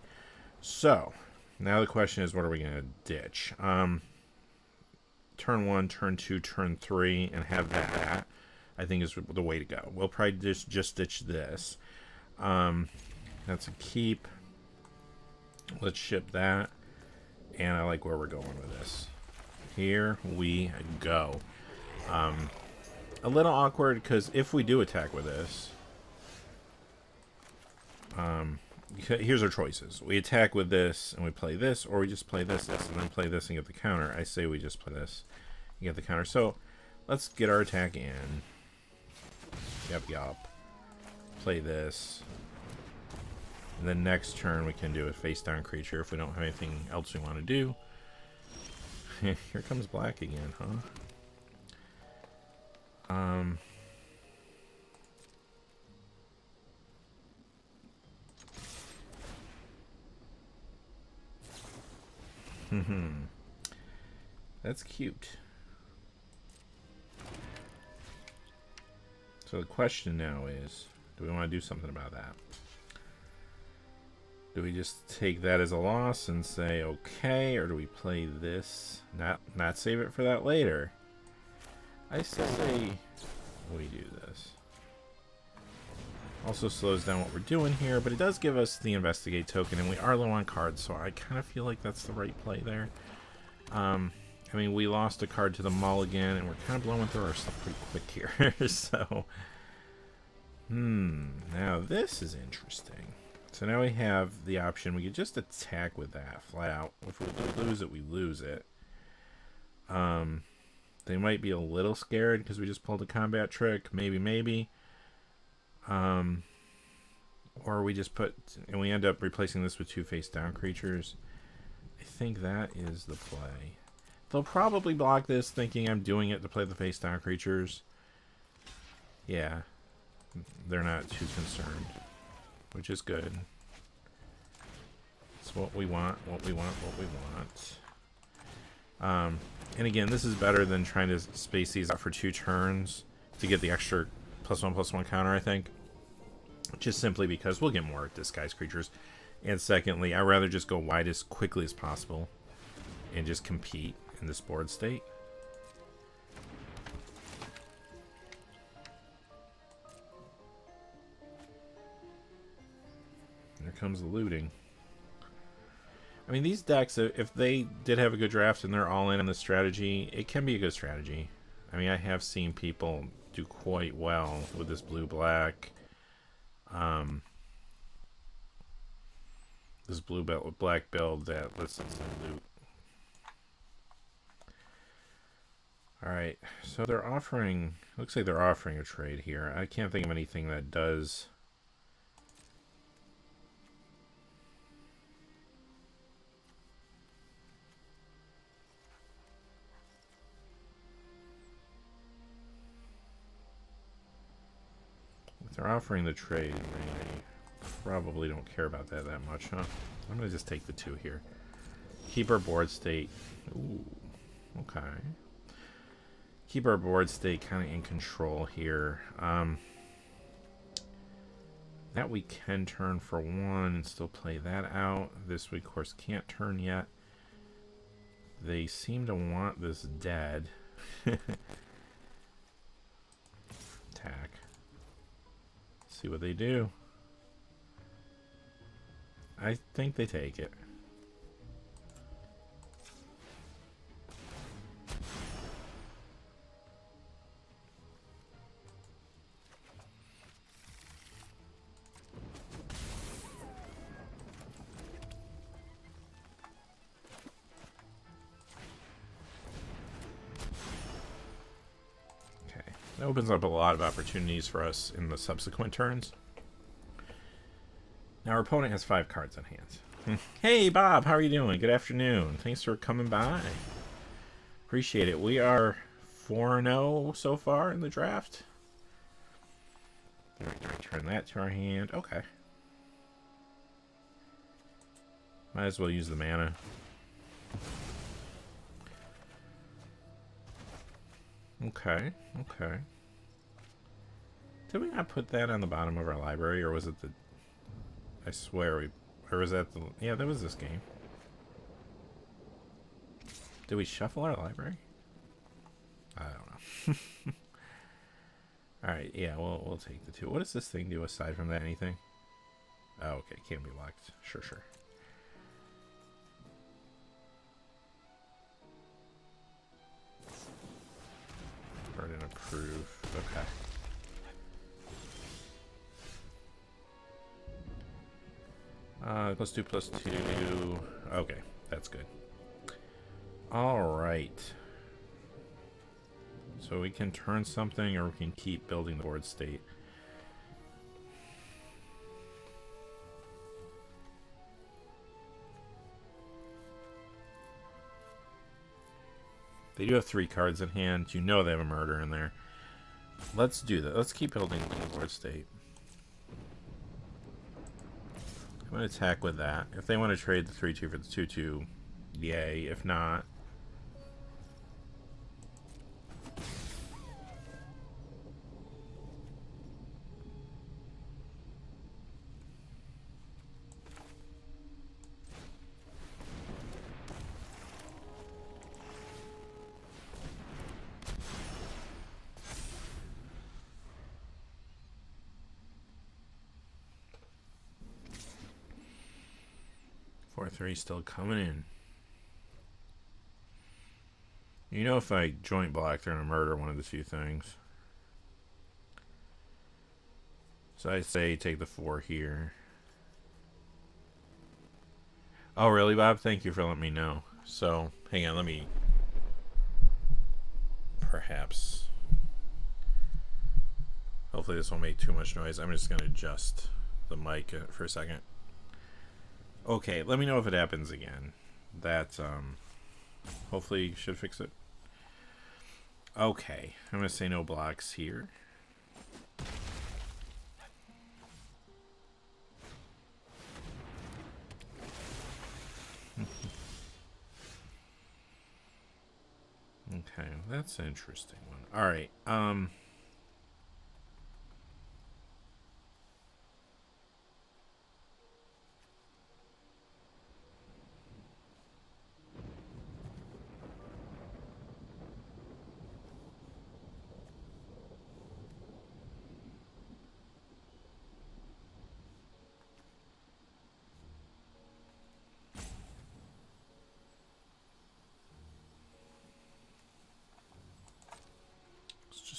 So, now the question is, what are we going to ditch? Turn 1, turn 2, turn 3, and have that, I think, is the way to go. We'll probably just ditch this. That's a keep. Let's ship that. And I like where we're going with this. Here we go. A little awkward, because if we do attack with this, here's our choices. We attack with this and we play this, or we just play this, and then play this and get the counter. I say we just play this and get the counter. So let's get our attack in. Yup. Play this. And then next turn we can do a face down creature if we don't have anything else we want to do. Here comes black again, huh? That's cute. So the question now is, do we want to do something about that? Do we just take that as a loss and say okay, or do we play this, not save it for that later? I say we do this. Also slows down what we're doing here, but it does give us the investigate token, and we are low on cards, so I kind of feel like that's the right play there. I mean, we lost a card to the mulligan, and we're kind of blowing through our stuff pretty quick here. So, now this is interesting. So now we have the option. We could just attack with that flat out. If we lose it, we lose it. They might be a little scared because we just pulled a combat trick. Maybe. Or we just put, and we end up replacing this with 2 face down creatures. I think that is the play. They'll probably block this thinking I'm doing it to play the face down creatures. Yeah. They're not too concerned, which is good. It's what we want. And again, this is better than trying to space these out for 2 turns to get the extra +1/+1 counter, I think. Just simply because we'll get more disguised creatures. And secondly, I'd rather just go wide as quickly as possible and just compete in this board state. Here comes the looting. I mean, these decks, if they did have a good draft and they're all in on the strategy, it can be a good strategy. I mean, I have seen people do quite well with this blue-black. This blue-black build that listens to loot. Alright, so they're offering, looks like they're offering a trade here. I can't think of anything that does. If they're offering the trade, they probably don't care about that much, huh? I'm going to just take the 2 here. Keep our board state. Ooh, okay. Keep our board state kind of in control here. That we can turn for 1 and still play that out. This we, of course, can't turn yet. They seem to want this dead. Attack. See what they do. I think they take it. That opens up a lot of opportunities for us in the subsequent turns. Now our opponent has 5 cards in hand. Hey Bob, how are you doing? Good afternoon. Thanks for coming by. Appreciate it. We are 4-0 so far in the draft. Return that to our hand. Okay. Might as well use the mana. Okay, okay. Did we not put that on the bottom of our library, or was it the... I swear we... Or was that the... Yeah, that was this game. Did we shuffle our library? I don't know. Alright, yeah, we'll take the 2. What does this thing do aside from that? Anything? Oh, okay, can't be locked. Sure, sure. Burden approve. Okay. +2/+2. Okay, that's good. Alright. So we can turn something, or we can keep building the board state. They do have 3 cards in hand. You know they have a murder in there. Let's do that. Let's keep building the board state. I'm going to attack with that. If they want to trade the 3/2 for the 2/2, yay. If not... Three still coming in. You know, if I joint block, they're gonna murder one of the 2 things. So I say take the 4 here. Oh, really, Bob? Thank you for letting me know. So, hang on, let me... Perhaps... Hopefully this won't make too much noise. I'm just gonna adjust the mic for a second. Okay, let me know if it happens again. That, hopefully should fix it. Okay, I'm going to say no blocks here. Okay, that's an interesting one. Alright,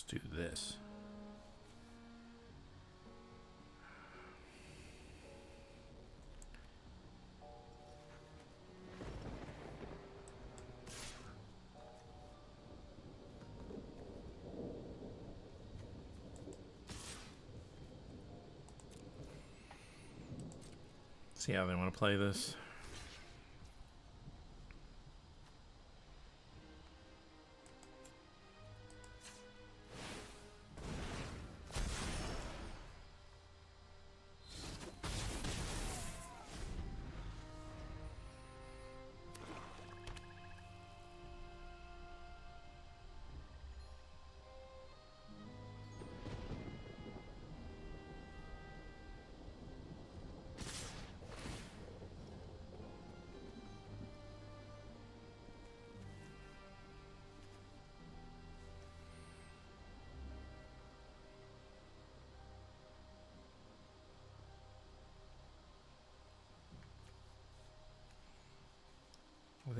do this. See how they want to play this.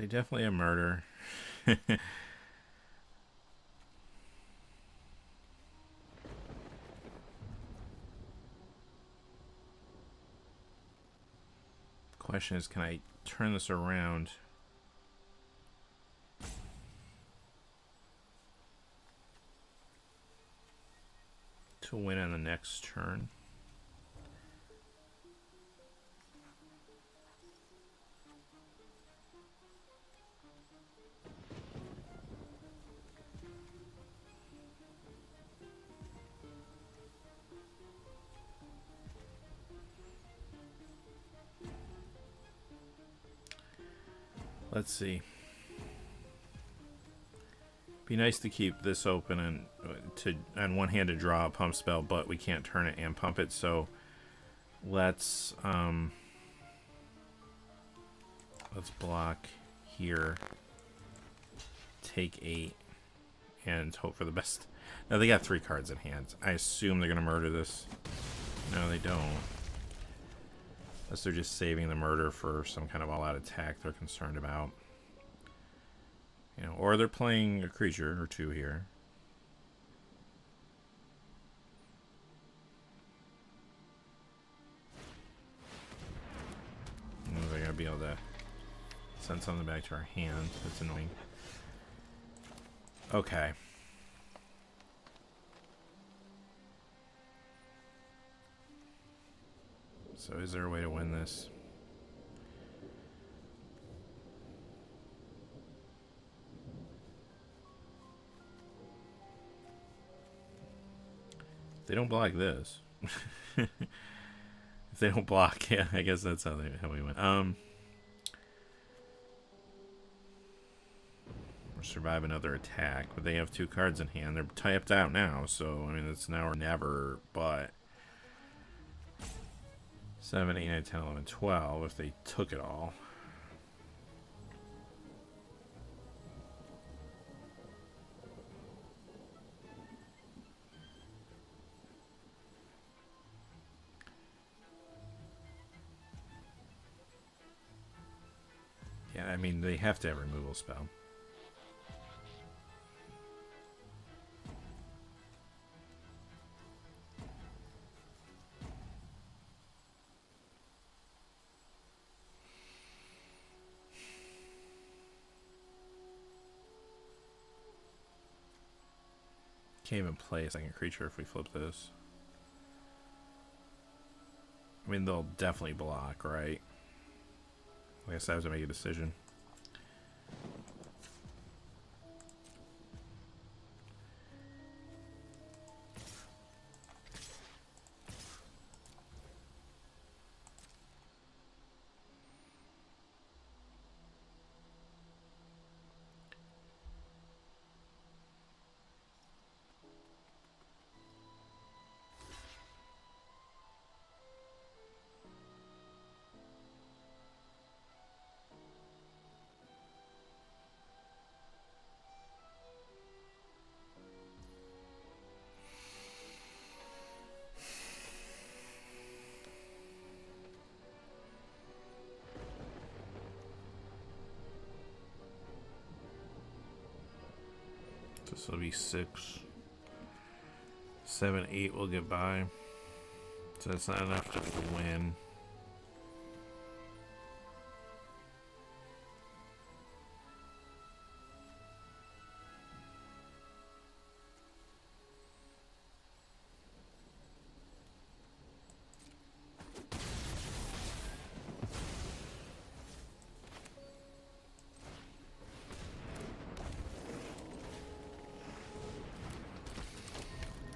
They definitely a murder. Question is, can I turn this around to win on the next turn? Let's see. Be nice to keep this open and to on one hand to draw a pump spell, but we can't turn it and pump it. So let's block here, take 8, and hope for the best. Now they got 3 cards in hand. I assume they're gonna murder this. No, they don't. Unless they're just saving the murder for some kind of all-out attack they're concerned about. You know, or they're playing a creature or 2 here. They're going to be able to send something back to our hand. That's annoying. Okay. So is there a way to win this? If they don't block this. If they don't block, yeah, I guess that's how we win. Or survive another attack, but they have 2 cards in hand. They're typed out now, so I mean it's now or never, but 7, 8, 9, 10, 11, 12 if they took it all. Yeah, I mean, they have to have a removal spell. Can't even play a second creature if we flip this. I mean, they'll definitely block, right? I guess I have to make a decision. This will be 6, 7, 8 will get by. So that's not enough to win.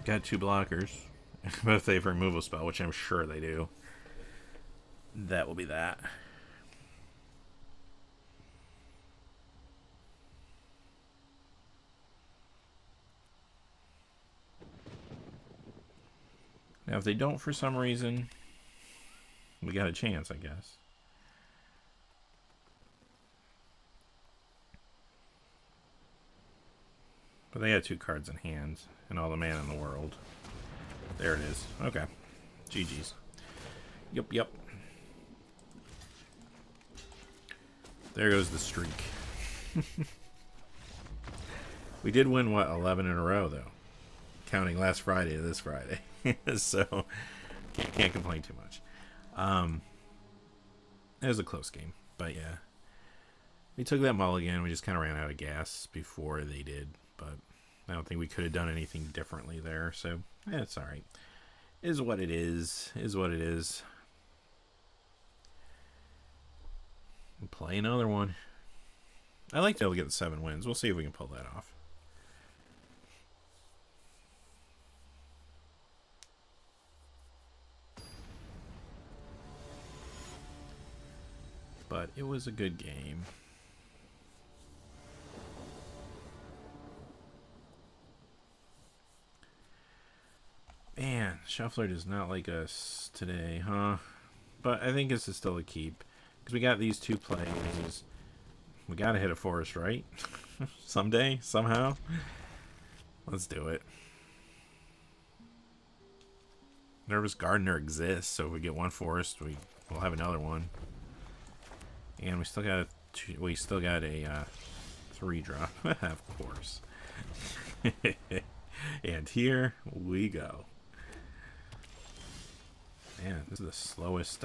Got 2 blockers. But if they have a removal spell, which I'm sure they do, that will be that. Now, if they don't for some reason, we got a chance, I guess. But they got 2 cards in hand and all the mana in the world. There it is. Okay. GG's. Yep. There goes the streak. We did win, what, 11 in a row, though. Counting last Friday to this Friday. So, can't complain too much. It was a close game. But, yeah. We took that mulligan. We just kind of ran out of gas before they did. But I don't think we could have done anything differently there. So, yeah, it's all right. Is what it is. Is what it is. We'll play another one. I like to be able to get the 7 wins. We'll see if we can pull that off. But it was a good game. Man, Shuffler does not like us today, huh? But I think this is still a keep. Because we got these 2 plays. We gotta hit a forest, right? Someday, somehow. Let's do it. Nervous Gardener exists, so if we get 1 forest, we'll have another one. And we still got a 3 drop, of course. And here we go. Man, this is the slowest.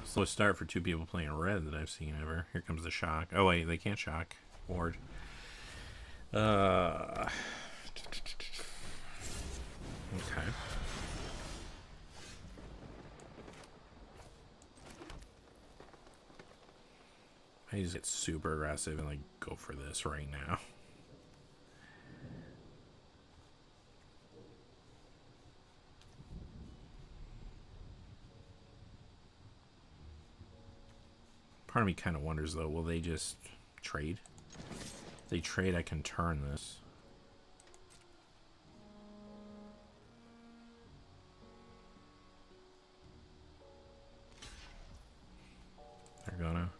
Slowest start for 2 people playing red that I've seen ever. Here comes the shock. Oh wait, they can't shock. Ward. Okay. I just get super aggressive and like go for this right now. Part of me kind of wonders though, will they just trade? If they trade, I can turn this. They're gonna.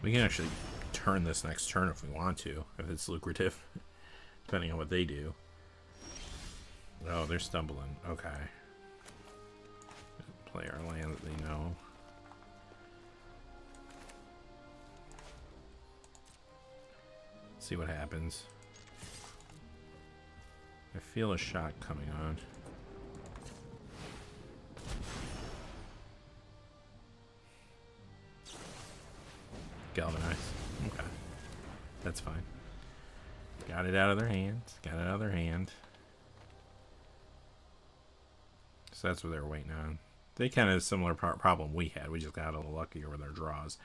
We can actually turn this next turn if we want to, if it's lucrative, depending on what they do. Oh, they're stumbling. Okay. Play our land that they know. See what happens. I feel a shot coming on. Galvanize. Okay. That's fine. Got it out of their hands. Got it out of their hand. So that's what they were waiting on. They kind of had a similar problem we had. We just got a little luckier with our draws.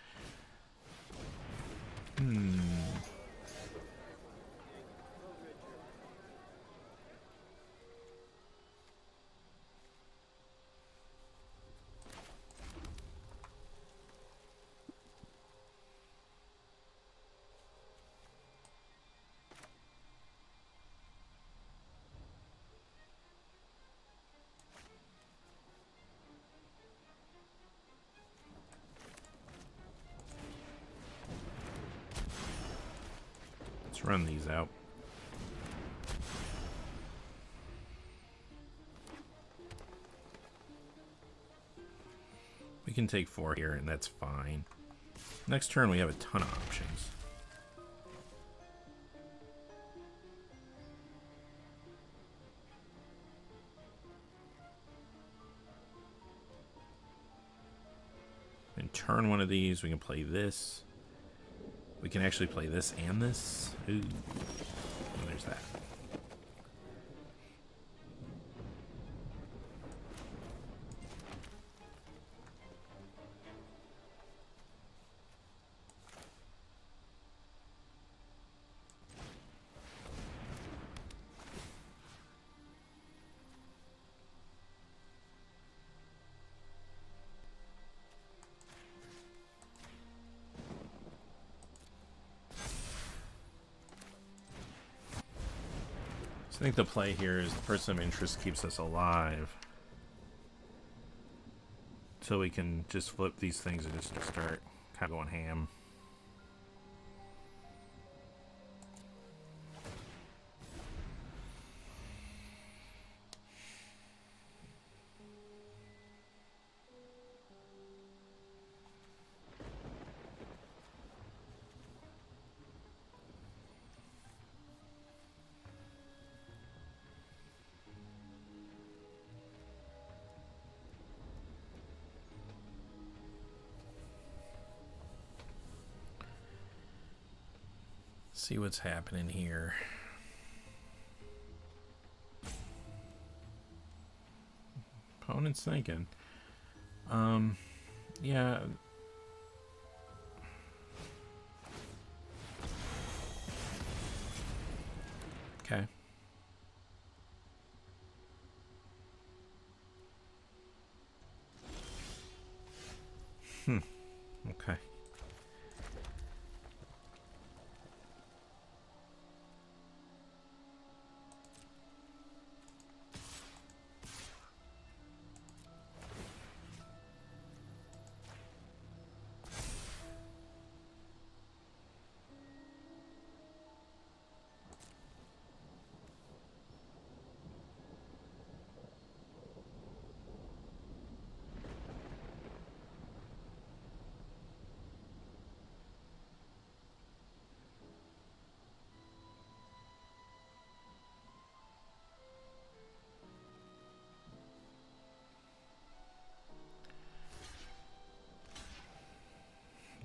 Let's run these out. We can take 4 here, and that's fine. Next turn, we have a ton of options. And turn one of these, we can play this. We can actually play this and this. Ooh. Well, there's that. I think the play here is the person of interest keeps us alive. So we can just flip these things and just start kind of going ham. See what's happening here. Opponent's thinking. Yeah. Okay. Okay.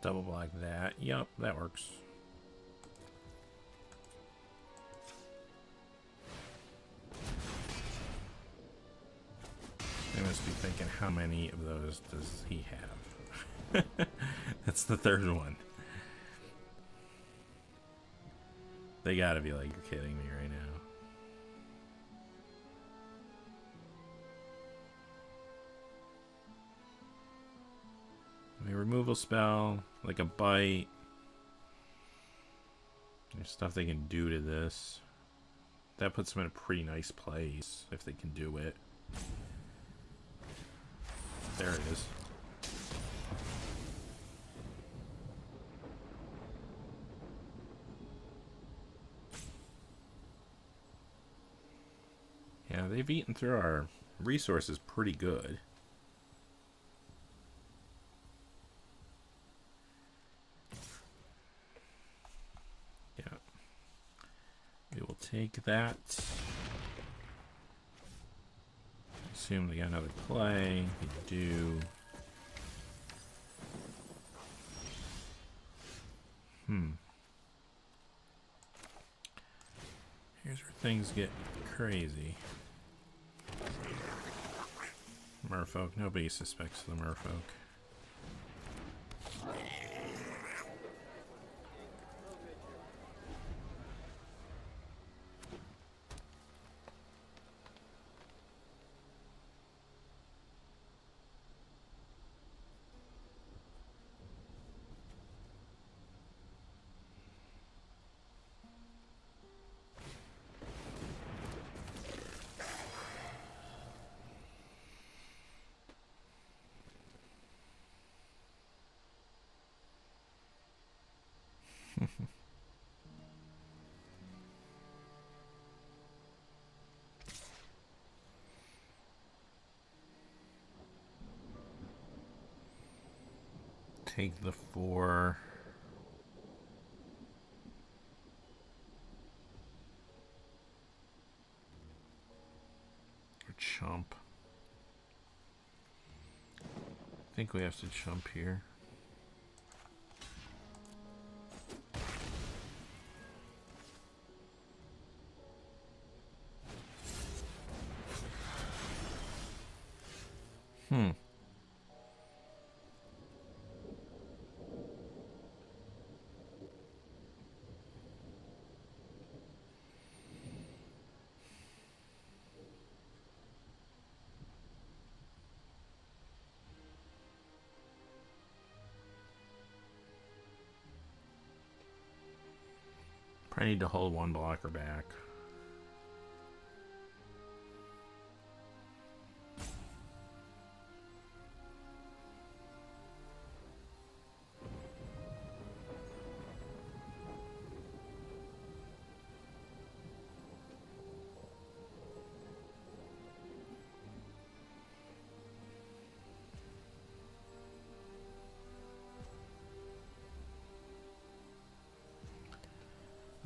Double block that. Yup, that works. They must be thinking, how many of those does he have? That's the third one. They gotta be like, you're kidding me right now. A removal spell, like a bite. There's stuff they can do to this. That puts them in a pretty nice place, if they can do it. There it is. Yeah, they've eaten through our resources pretty good. Yeah. We will take that. Assume they got another play. They do. Here's where things get crazy. Merfolk. Nobody suspects the merfolk. Take the 4. Or chump. I think we have to chump here. I need to hold one blocker back.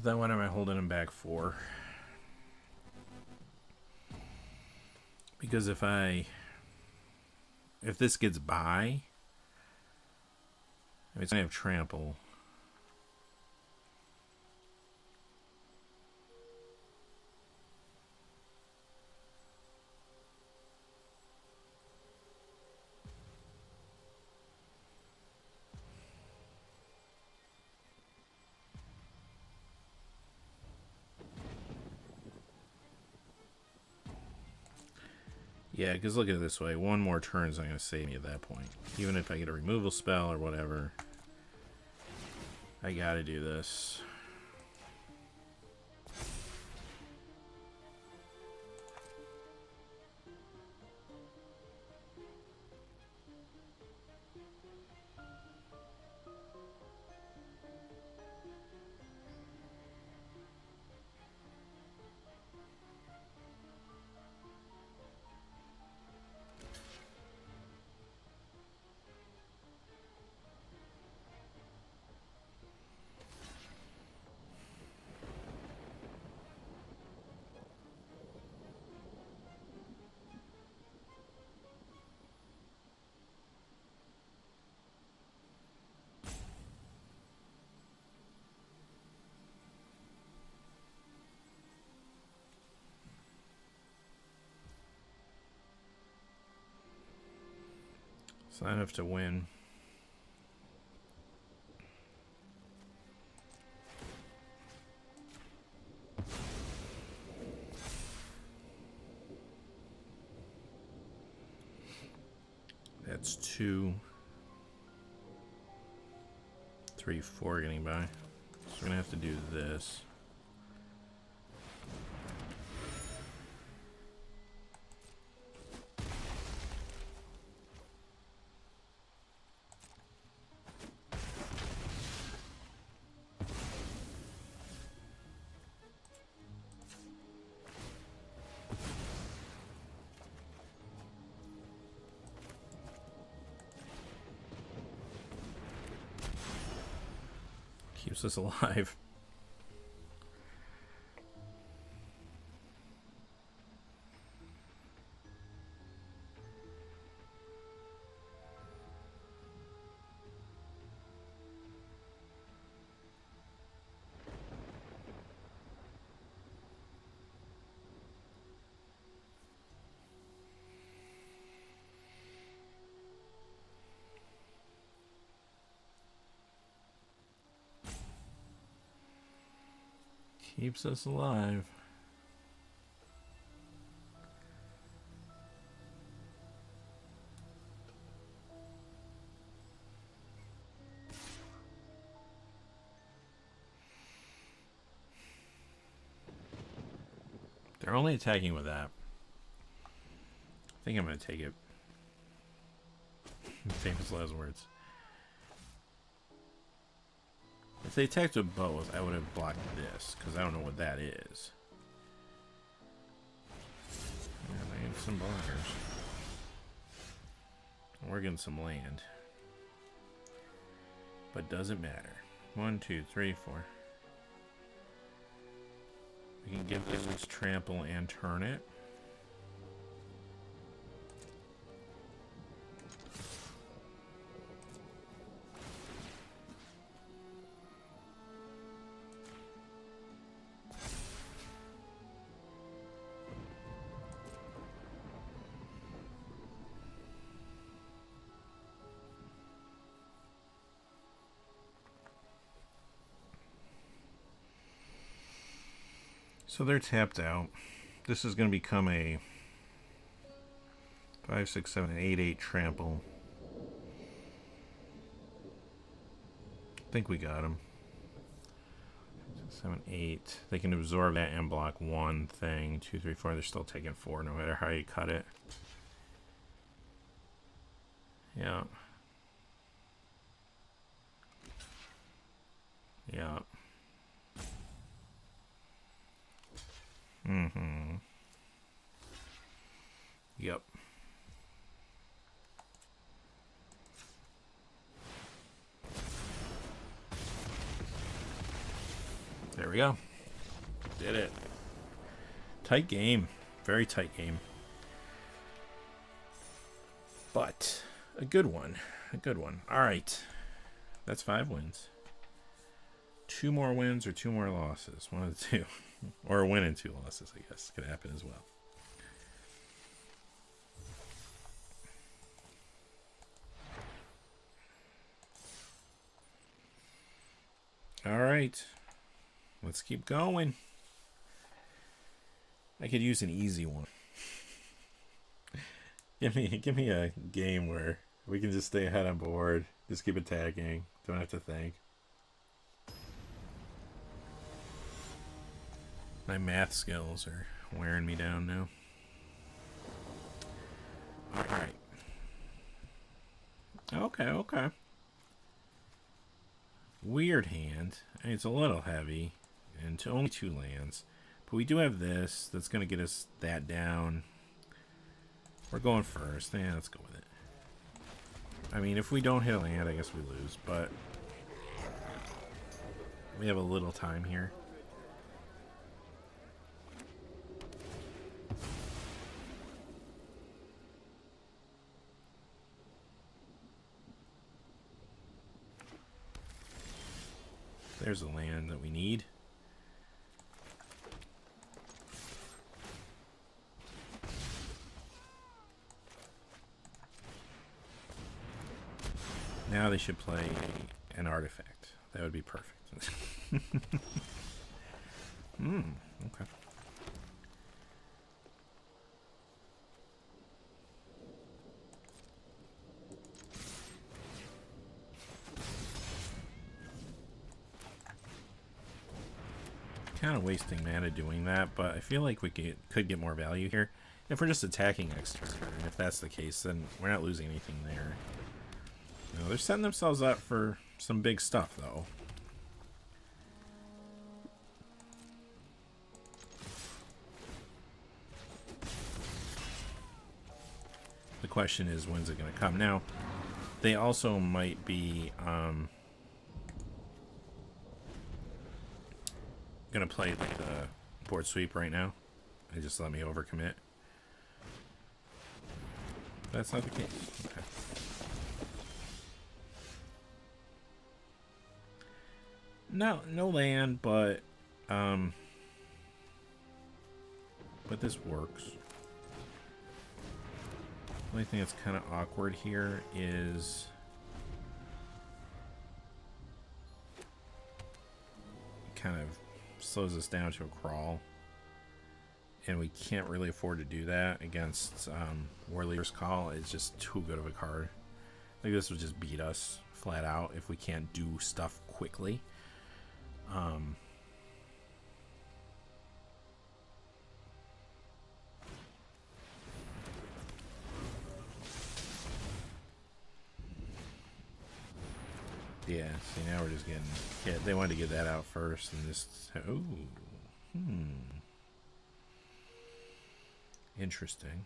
then what am I holding him back for? Because if this gets by, it's gonna have trample. Yeah, because look at it this way. One more turn is not going to save me at that point. Even if I get a removal spell or whatever, I got to do this. It's not enough to win. That's 2, 3, 4 getting by. So we're gonna have to do this. Keeps us alive. Keeps us alive. They're only attacking with that. I think I'm going to take it. Famous last words. If they attacked with both, I would have blocked this, because I don't know what that is. Yeah, I have some blockers. We're getting some land. But doesn't matter. 1, 2, 3, 4. We can give this trample and turn it. So they're tapped out. This is going to become a 5, 6, 7, 8, 8 trample. I think we got them. 7, 8. They can absorb that and block one thing. 2, 3, 4. They're still taking 4 no matter how you cut it. Yeah. Yeah. Mm-hmm. Yep. There we we go. Did it. Tight game. Very tight game. But a good one. A good one. All right. That's 5 wins. 2 more wins or 2 more losses. 1 of the 2. Or a win and 2 losses, I guess. Could happen as well. All right. Let's keep going. I could use an easy one. Give me a game where we can just stay ahead on board. Just keep attacking. Don't have to think. My math skills are wearing me down now. Alright. Okay. Weird hand. It's a little heavy. And only 2 lands. But we do have this. That's going to get us that down. We're going first. Yeah, let's go with it. I mean, if we don't hit a land, I guess we lose. But we have a little time here. There's a land that we need. Now they should play an artifact. That would be perfect. Okay. Kind of wasting mana doing that, but I feel like we could get more value here if we're just attacking next turn. And if that's the case, then we're not losing anything there. You know, they're setting themselves up for some big stuff, though. The question is, when's it going to come? Now, they also might be going to play like the board sweep right now and just let me overcommit. That's not the case. Okay. No land, but this works. The only thing that's kind of awkward here is it kind of slows us down to a crawl, and we can't really afford to do that against Warleader's Call. It's just too good of a card. I think this would just beat us flat out if we can't do stuff quickly. Yeah, see, now we're just getting hit. They wanted to get that out first and just... Oh. Interesting.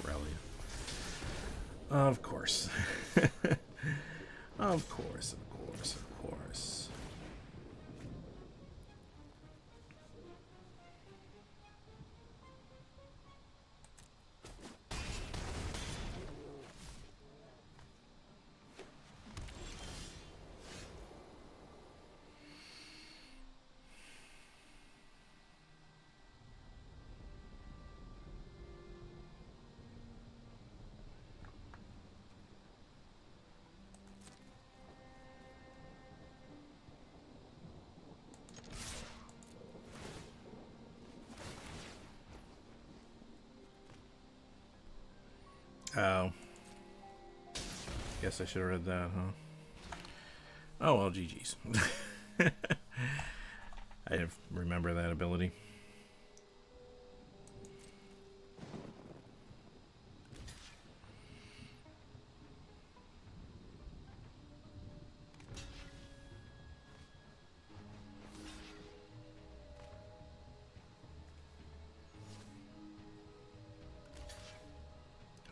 Rally. Of course. Of course. Oh. Guess I should have read that, huh? Oh, well, GG's. I didn't remember that ability.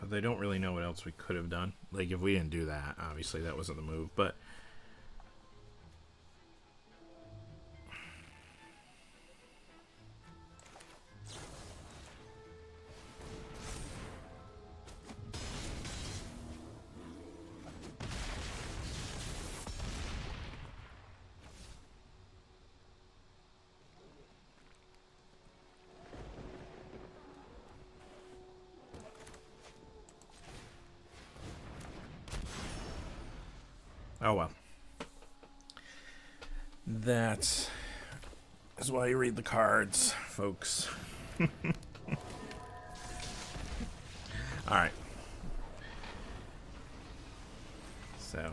They don't really know what else we could have done. Like, if we didn't do that, obviously that wasn't the move, but... Oh well. That is why you read the cards, folks. Alright. So,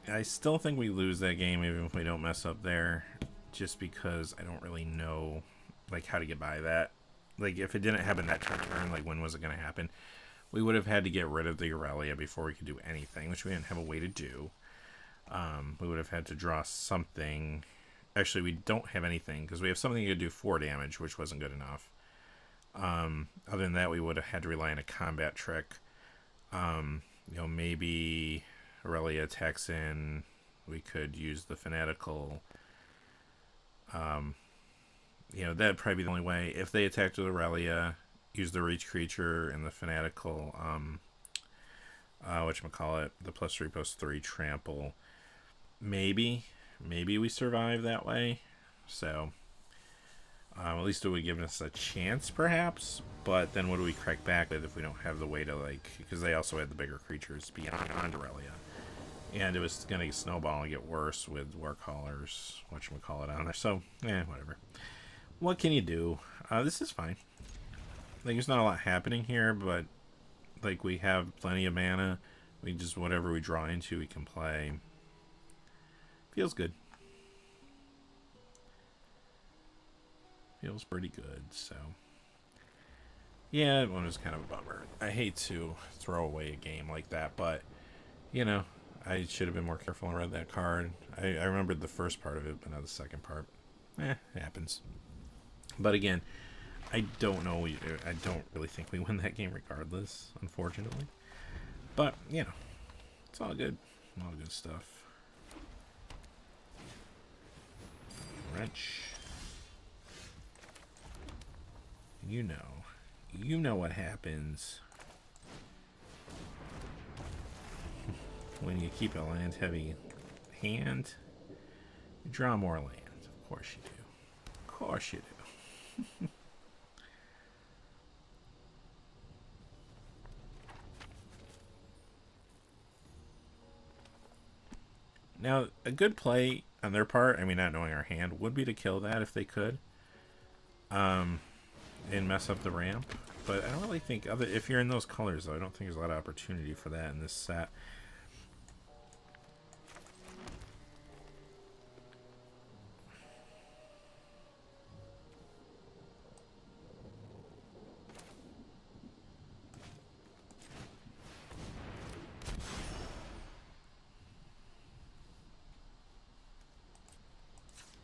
I still think we lose that game even if we don't mess up there. Just because I don't really know, like, how to get by that. Like, if it didn't happen that turn, like, when was it going to happen? We would have had to get rid of the Aurelia before we could do anything, which we didn't have a way to do. We would have had to draw something. Actually, we don't have anything, because we have something to do 4 damage, which wasn't good enough. Other than that, we would have had to rely on a combat trick. You know, maybe Aurelia attacks in. We could use the Fanatical. You know, that'd probably be the only way. If they attacked with Aurelia, use the Reach Creature and the Fanatical, whatchamacallit, the +3/+3 Trample. Maybe we survive that way. So, at least it would give us a chance, perhaps. But then what do we crack back with if we don't have the way to, like... Because they also had the bigger creatures beyond Aurelia. And it was going to snowball and get worse with Warcallers, whatchamacallit, on there. So, whatever. What can you do? This is fine. Like, there's not a lot happening here, but, like, we have plenty of mana. We just, whatever we draw into, we can play. Feels good. Feels pretty good, so. Yeah, it was kind of a bummer. I hate to throw away a game like that, but, you know, I should have been more careful and read that card. I remembered the first part of it, but not the second part. It happens. But again, I don't know. I don't really think we win that game regardless, unfortunately. But, you know, it's all good. All good stuff. Wrench. You know what happens when you keep a land-heavy hand. You draw more land. Of course you do. Of course you do. Now, a good play on their part, I mean, not knowing our hand, would be to kill that if they could. And mess up the ramp. But I don't really think, if you're in those colors, though, I don't think there's a lot of opportunity for that in this set.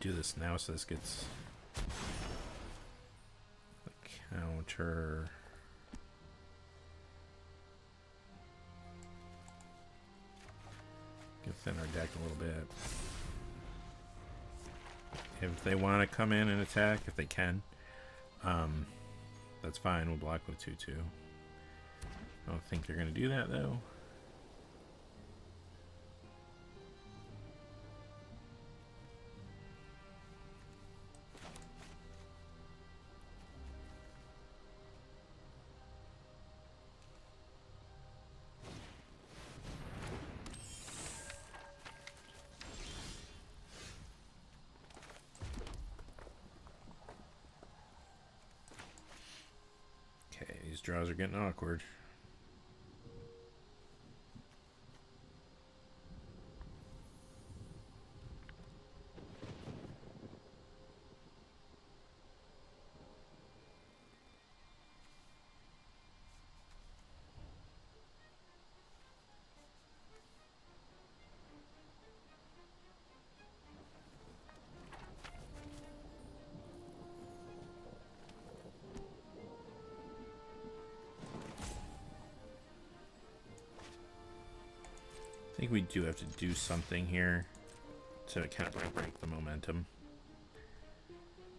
Do this now so this gets the counter. Get thin our deck a little bit. If they want to come in and attack, if they can, that's fine. We'll block with 2/2. I don't think they're going to do that, though. These draws are getting awkward. think we do have to do something here to kind of like break the momentum.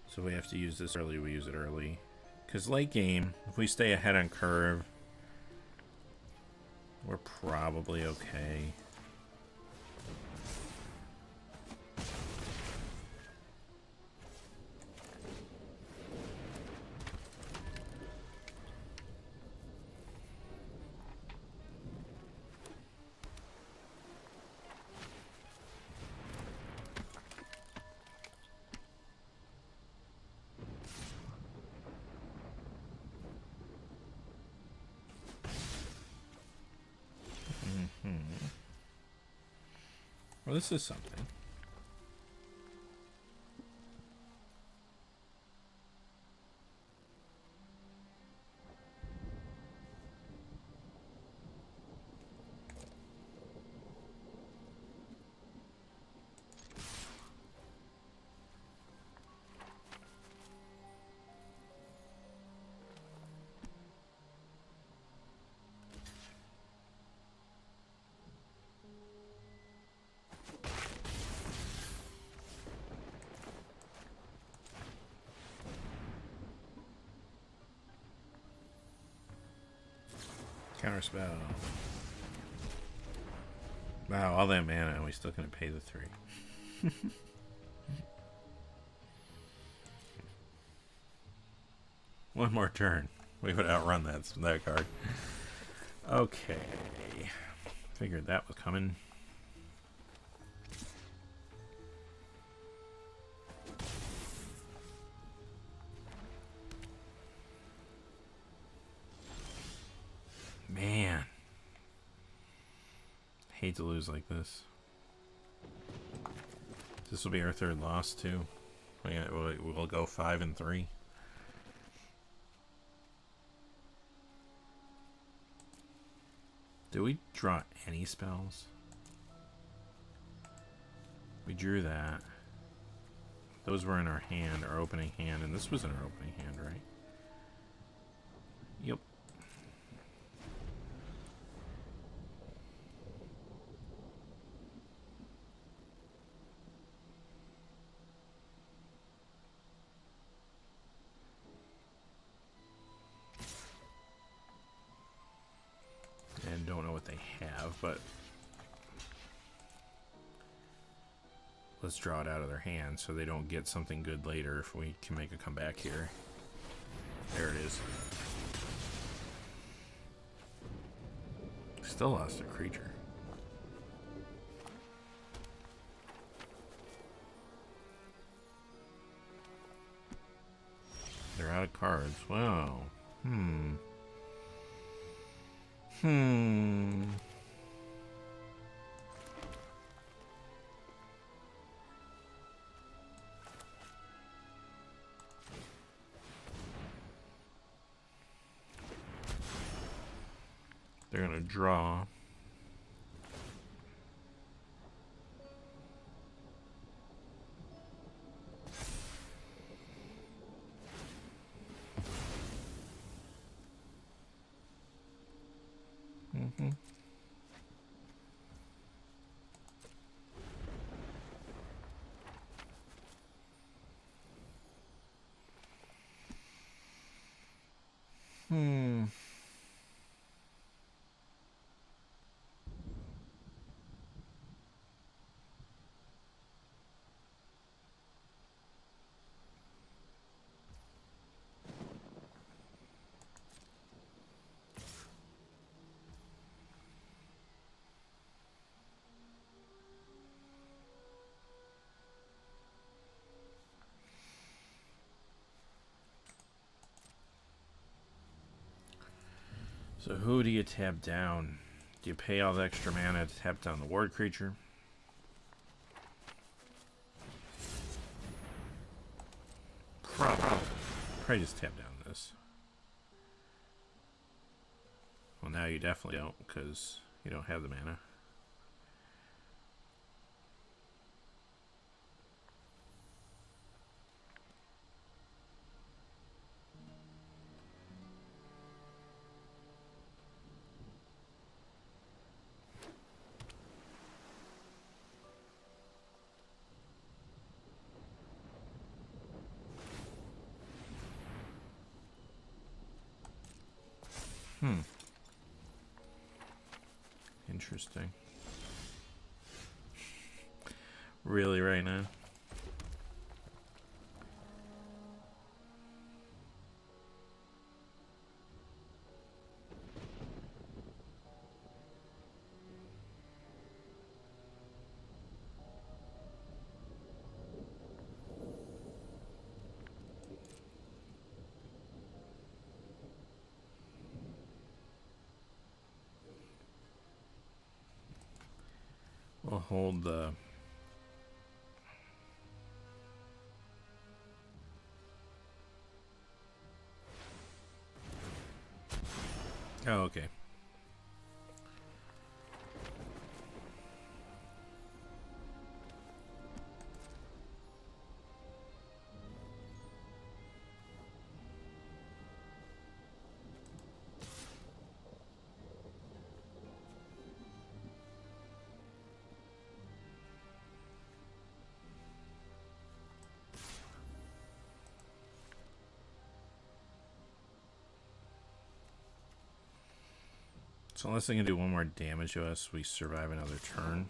So we have to use this early, we use it early. Because late game, if we stay ahead on curve, we're probably okay. Well, this is something. Counterspell. Wow, all that mana, and we still gonna pay the 3. One more turn. We would outrun that card. Okay. Figured that was coming. Man. Hate to lose like this. This will be our 3rd loss too. We'll go 5-3. Did we draw any spells? We drew that. Those were in our hand, our opening hand, and this was in our opening hand, right? Yep. And don't know what they have, but let's draw it out of their hand so they don't get something good later if we can make a comeback here. There it is. Still lost a creature. They're out of cards. Wow. They're gonna draw. So who do you tap down? Do you pay all the extra mana to tap down the ward creature? Probably just tap down this. Well, now you definitely don't, because you don't have the mana. Interesting. Really, right now? We'll hold the... Oh, okay. So unless they can do one more damage to us, we survive another turn.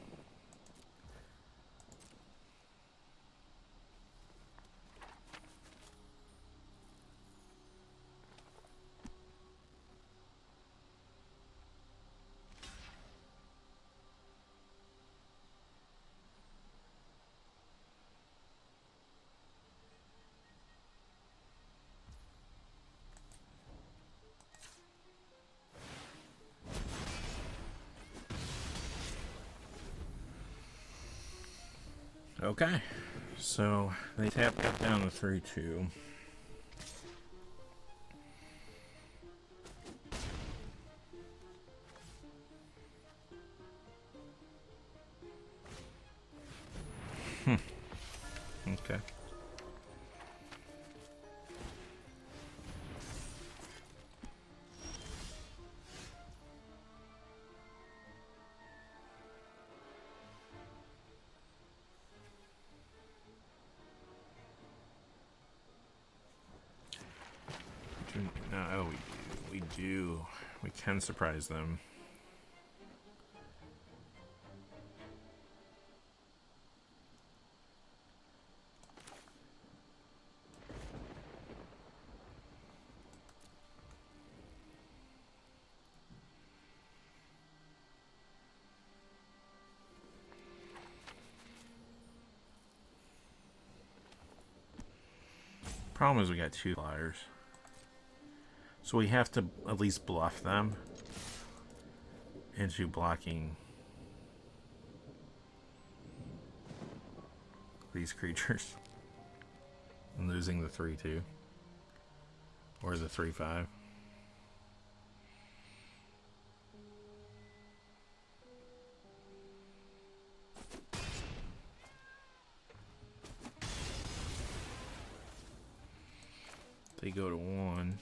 Okay, so they tap that down to 3-2. Okay. No, we do. We can surprise them. Problem is we got 2 flyers. So we have to at least bluff them into blocking these creatures and losing the 3-2 or the 3-5. They go to 1.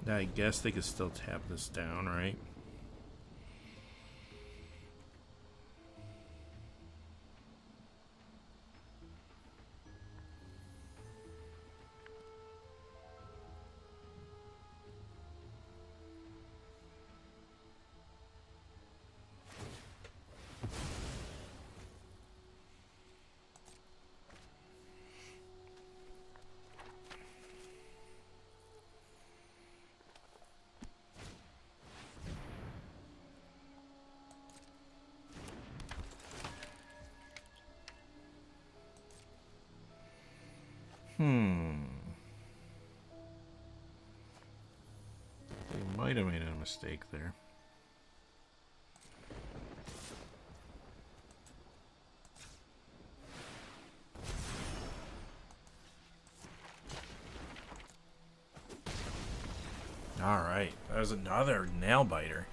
I guess they could still tap this down, right? They might have made a mistake there. All right, that was another nail biter.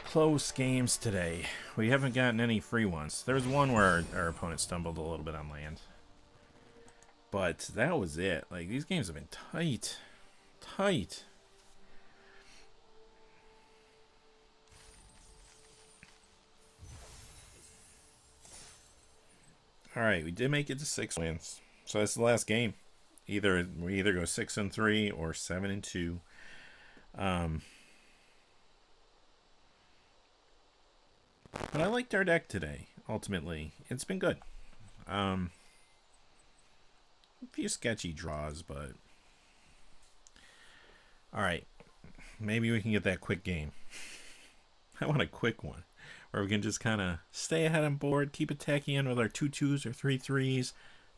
Close games today. We haven't gotten any free ones. There was one where our opponent stumbled a little bit on land. But that was it. Like, these games have been tight. Tight. All right, we did make it to 6 wins. So that's the last game. We either go 6-3 or 7-2. But I liked our deck today. Ultimately, it's been good. A few sketchy draws, but all right. Maybe we can get that quick game. I want a quick one where we can just kind of stay ahead on board, keep attacking in with our 2-2s or 3-3s,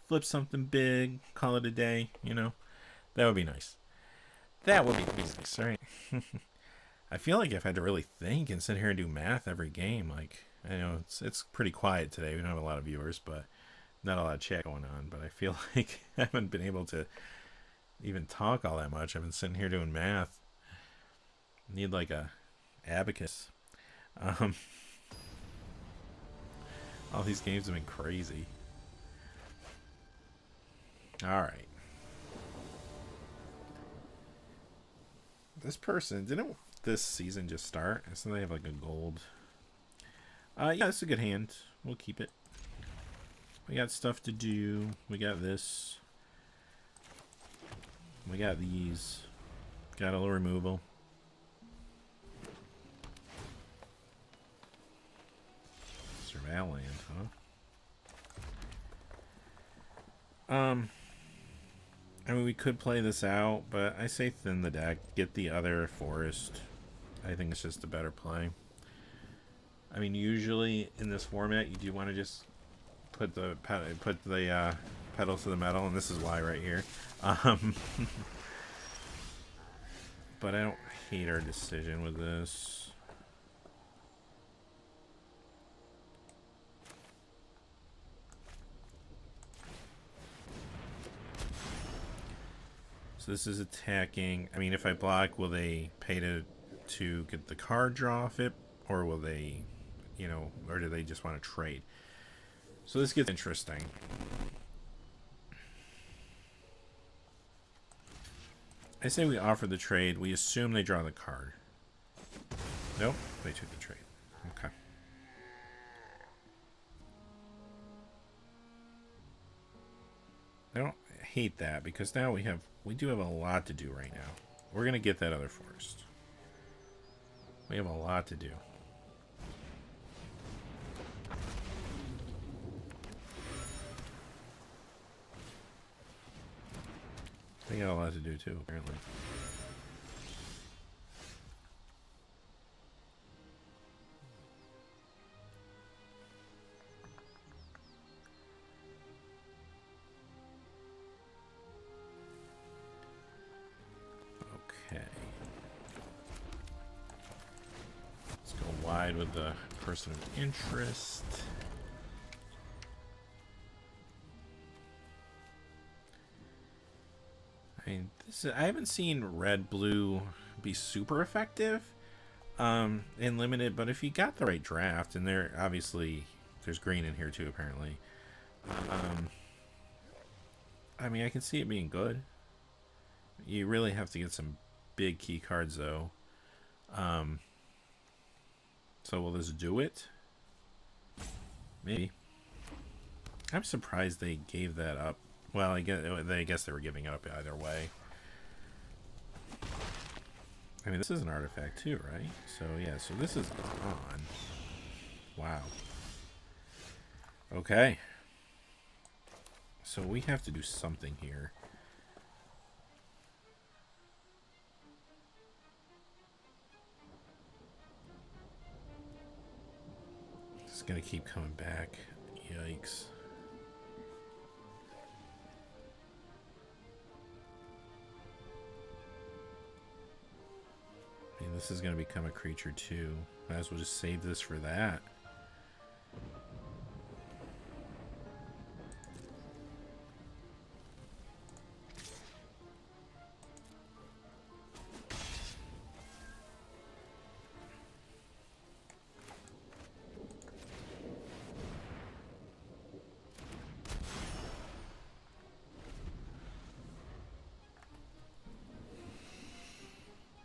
flip something big, call it a day. You know, that would be nice. That would be nice, right? I feel like I've had to really think and sit here and do math every game. Like, I know it's pretty quiet today. We don't have a lot of viewers, but not a lot of chat going on. But I feel like I haven't been able to even talk all that much. I've been sitting here doing math. Need like a abacus. All these games have been crazy. All right. This person, didn't this season just start? So they have like a gold. Yeah, it's a good hand. We'll keep it. We got stuff to do. We got this. We got these. Got a little removal. Surveil land, huh? I mean, we could play this out, but I say thin the deck. Get the other forest. I think it's just a better play. I mean, usually in this format, you do want to just put the pedals to the metal, and this is why right here. But I don't hate our decision with this. So this is attacking. I mean, if I block, will they pay to get the card draw off it? Or will they, you know, or do they just want to trade? So this gets interesting. I say we offer the trade. We assume they draw the card. Nope, they took the trade. Okay. I don't hate that because now we do have a lot to do right now. We're gonna get that other forest. We have a lot to do. They got a lot to do too, apparently. Okay. Let's go wide with the person of interest. I mean, I haven't seen red-blue be super effective in limited, but if you got the right draft, and there's green in here too, apparently. I mean, I can see it being good. You really have to get some big key cards, though. So will this do it? Maybe. I'm surprised they gave that up. Well, I guess they were giving up either way. I mean, this is an artifact too, right? So yeah, so this is on. Wow. Okay. So we have to do something here. It's gonna keep coming back. Yikes. I mean, this is going to become a creature too. Might as well just save this for that.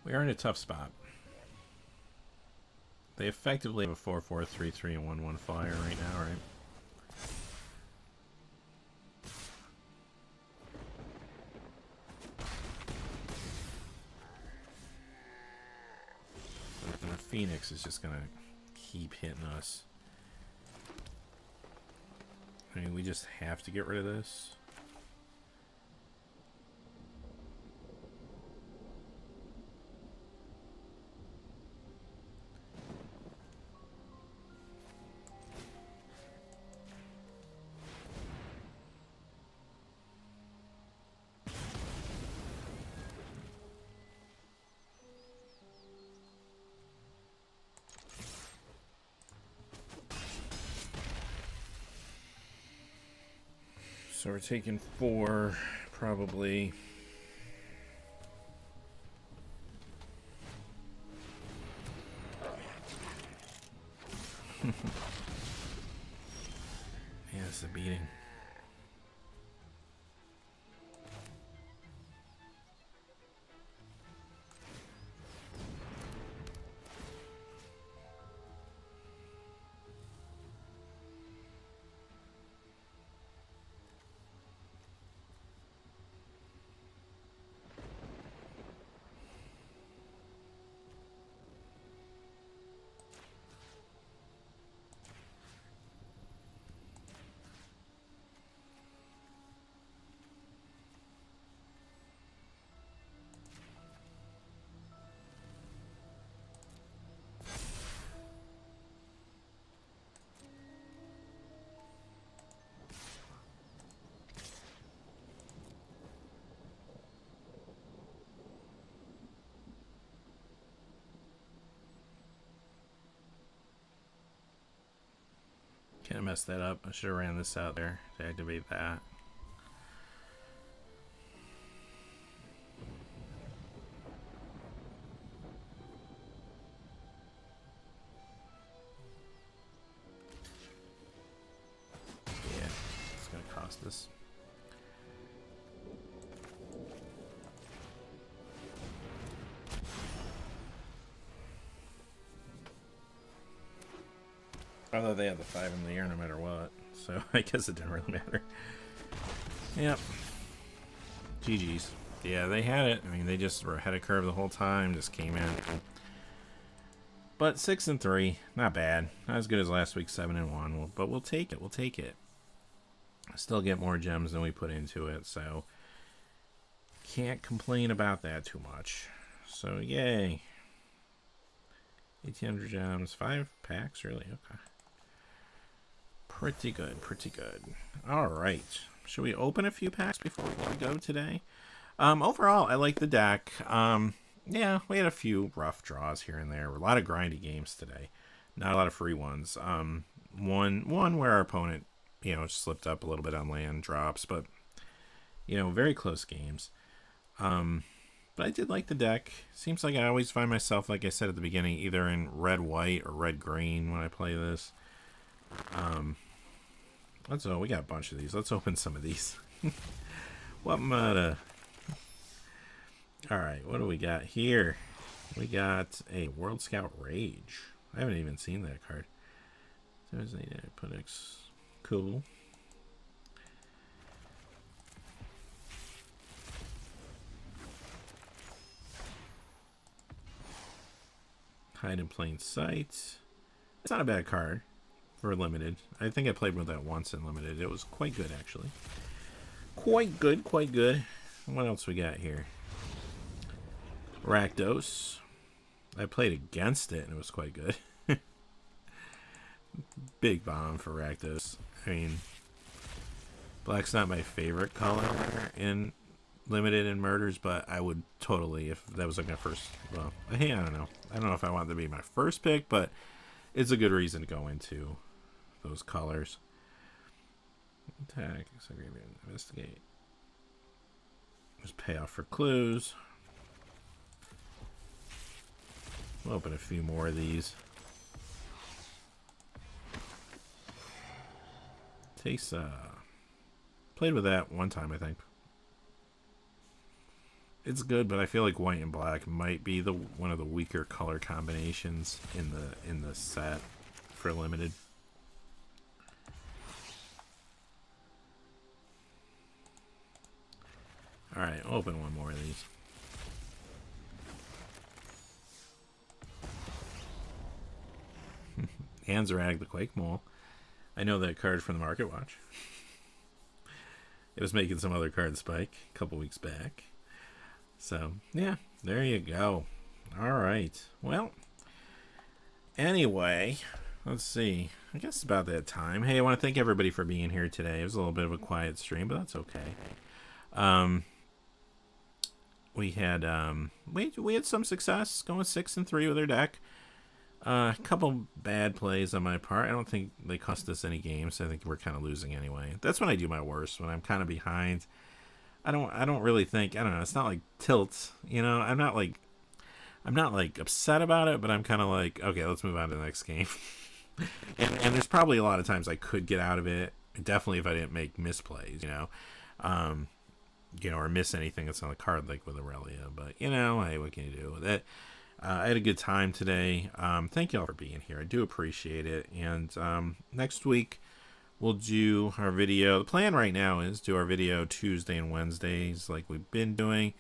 We are in a tough spot. They effectively have a 4-4, 3-3, and 1-1 flyer right now, right? Phoenix is just gonna keep hitting us. I mean, we just have to get rid of this. So we're taking 4, probably. Yeah, it's a beating. Kind of messed that up. I should have ran this out there to activate that. Yeah, it's going to cost us. I thought they had the 5 in the air no matter what, so I guess it didn't really matter. Yep. GG's. Yeah, they had it. I mean, they just were ahead of curve the whole time, just came in. But 6-3, not bad. Not as good as last week's 7-1, but we'll take it. We'll take it. Still get more gems than we put into it, so can't complain about that too much. So, yay. 1,800 gems, 5 packs, really? Okay. Pretty good, pretty good. All right. Should we open a few packs before we go today? Overall, I like the deck. Yeah, we had a few rough draws here and there. A lot of grindy games today. Not a lot of free ones. One where our opponent, you know, slipped up a little bit on land drops, but, you know, very close games. But I did like the deck. Seems like I always find myself, like I said at the beginning, either in red-white or red-green when I play this. We got a bunch of these. Let's open some of these. What meta? Alright, what do we got here? We got a World Scout Rage. I haven't even seen that card. Cool. Hide in Plain Sight. It's not a bad card for limited. I think I played with that once in limited. It was quite good, actually. Quite good, quite good. What else we got here? Rakdos. I played against it, and it was quite good. Big bomb for Rakdos. I mean, black's not my favorite color in limited and murders, but I would totally, if that was like my first, well, hey, I don't know. I don't know if I want it to be my first pick, but it's a good reason to go into those colors. Attack, investigate. Just pay off for clues. We'll open a few more of these. Takes, played with that one time, I think. It's good, but I feel like white and black might be one of the weaker color combinations in the set for limited. All right, I'll open one more of these. Hanzarag the Quake Mole. I know that card from the Market Watch. It was making some other card spike a couple weeks back. So, yeah, there you go. All right. Well, anyway, let's see. I guess it's about that time. Hey, I want to thank everybody for being here today. It was a little bit of a quiet stream, but that's okay. We had some success going 6-3 with our deck. A couple bad plays on my part. I don't think they cost us any games. I think we're kind of losing anyway. That's when I do my worst, when I'm kind of behind. I don't really think, I don't know, it's not like tilt, you know. I'm not like upset about it, but I'm kind of like, okay, let's move on to the next game. and there's probably a lot of times I could get out of it. Definitely if I didn't make misplays, you know, or miss anything that's on the card, like with Aurelia. But you know, hey, what can you do with it? I had a good time today. Thank you all for being here. I do appreciate it. And next week we'll do our video. The plan right now is do our video Tuesday and Wednesdays, like we've been doing.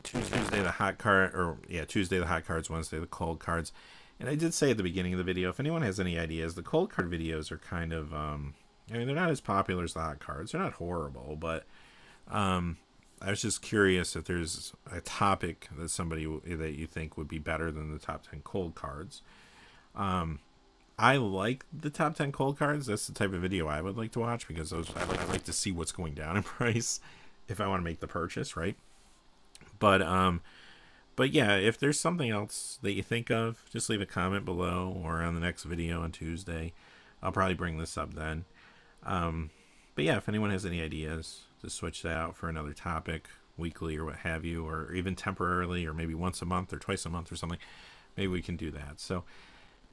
Tuesday the hot card, Tuesday the hot cards, Wednesday the cold cards. And I did say at the beginning of the video, if anyone has any ideas, the cold card videos are kind of, they're not as popular as the hot cards. They're not horrible, but I was just curious if there's a topic that you think would be better than the top 10 cold cards. I like the top 10 cold cards. That's the type of video I would like to watch, because I like to see what's going down in price if I want to make the purchase, right? But yeah, if there's something else that you think of, just leave a comment below or on the next video on Tuesday. I'll probably bring this up then. But yeah, if anyone has any ideas to switch that out for another topic, weekly or what have you, or even temporarily, or maybe once a month or twice a month or something, maybe we can do that. So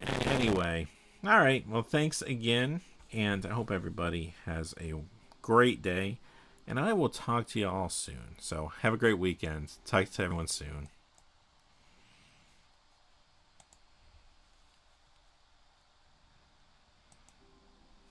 anyway, all right. Well, thanks again, and I hope everybody has a great day. And I will talk to you all soon. So have a great weekend. Talk to everyone soon.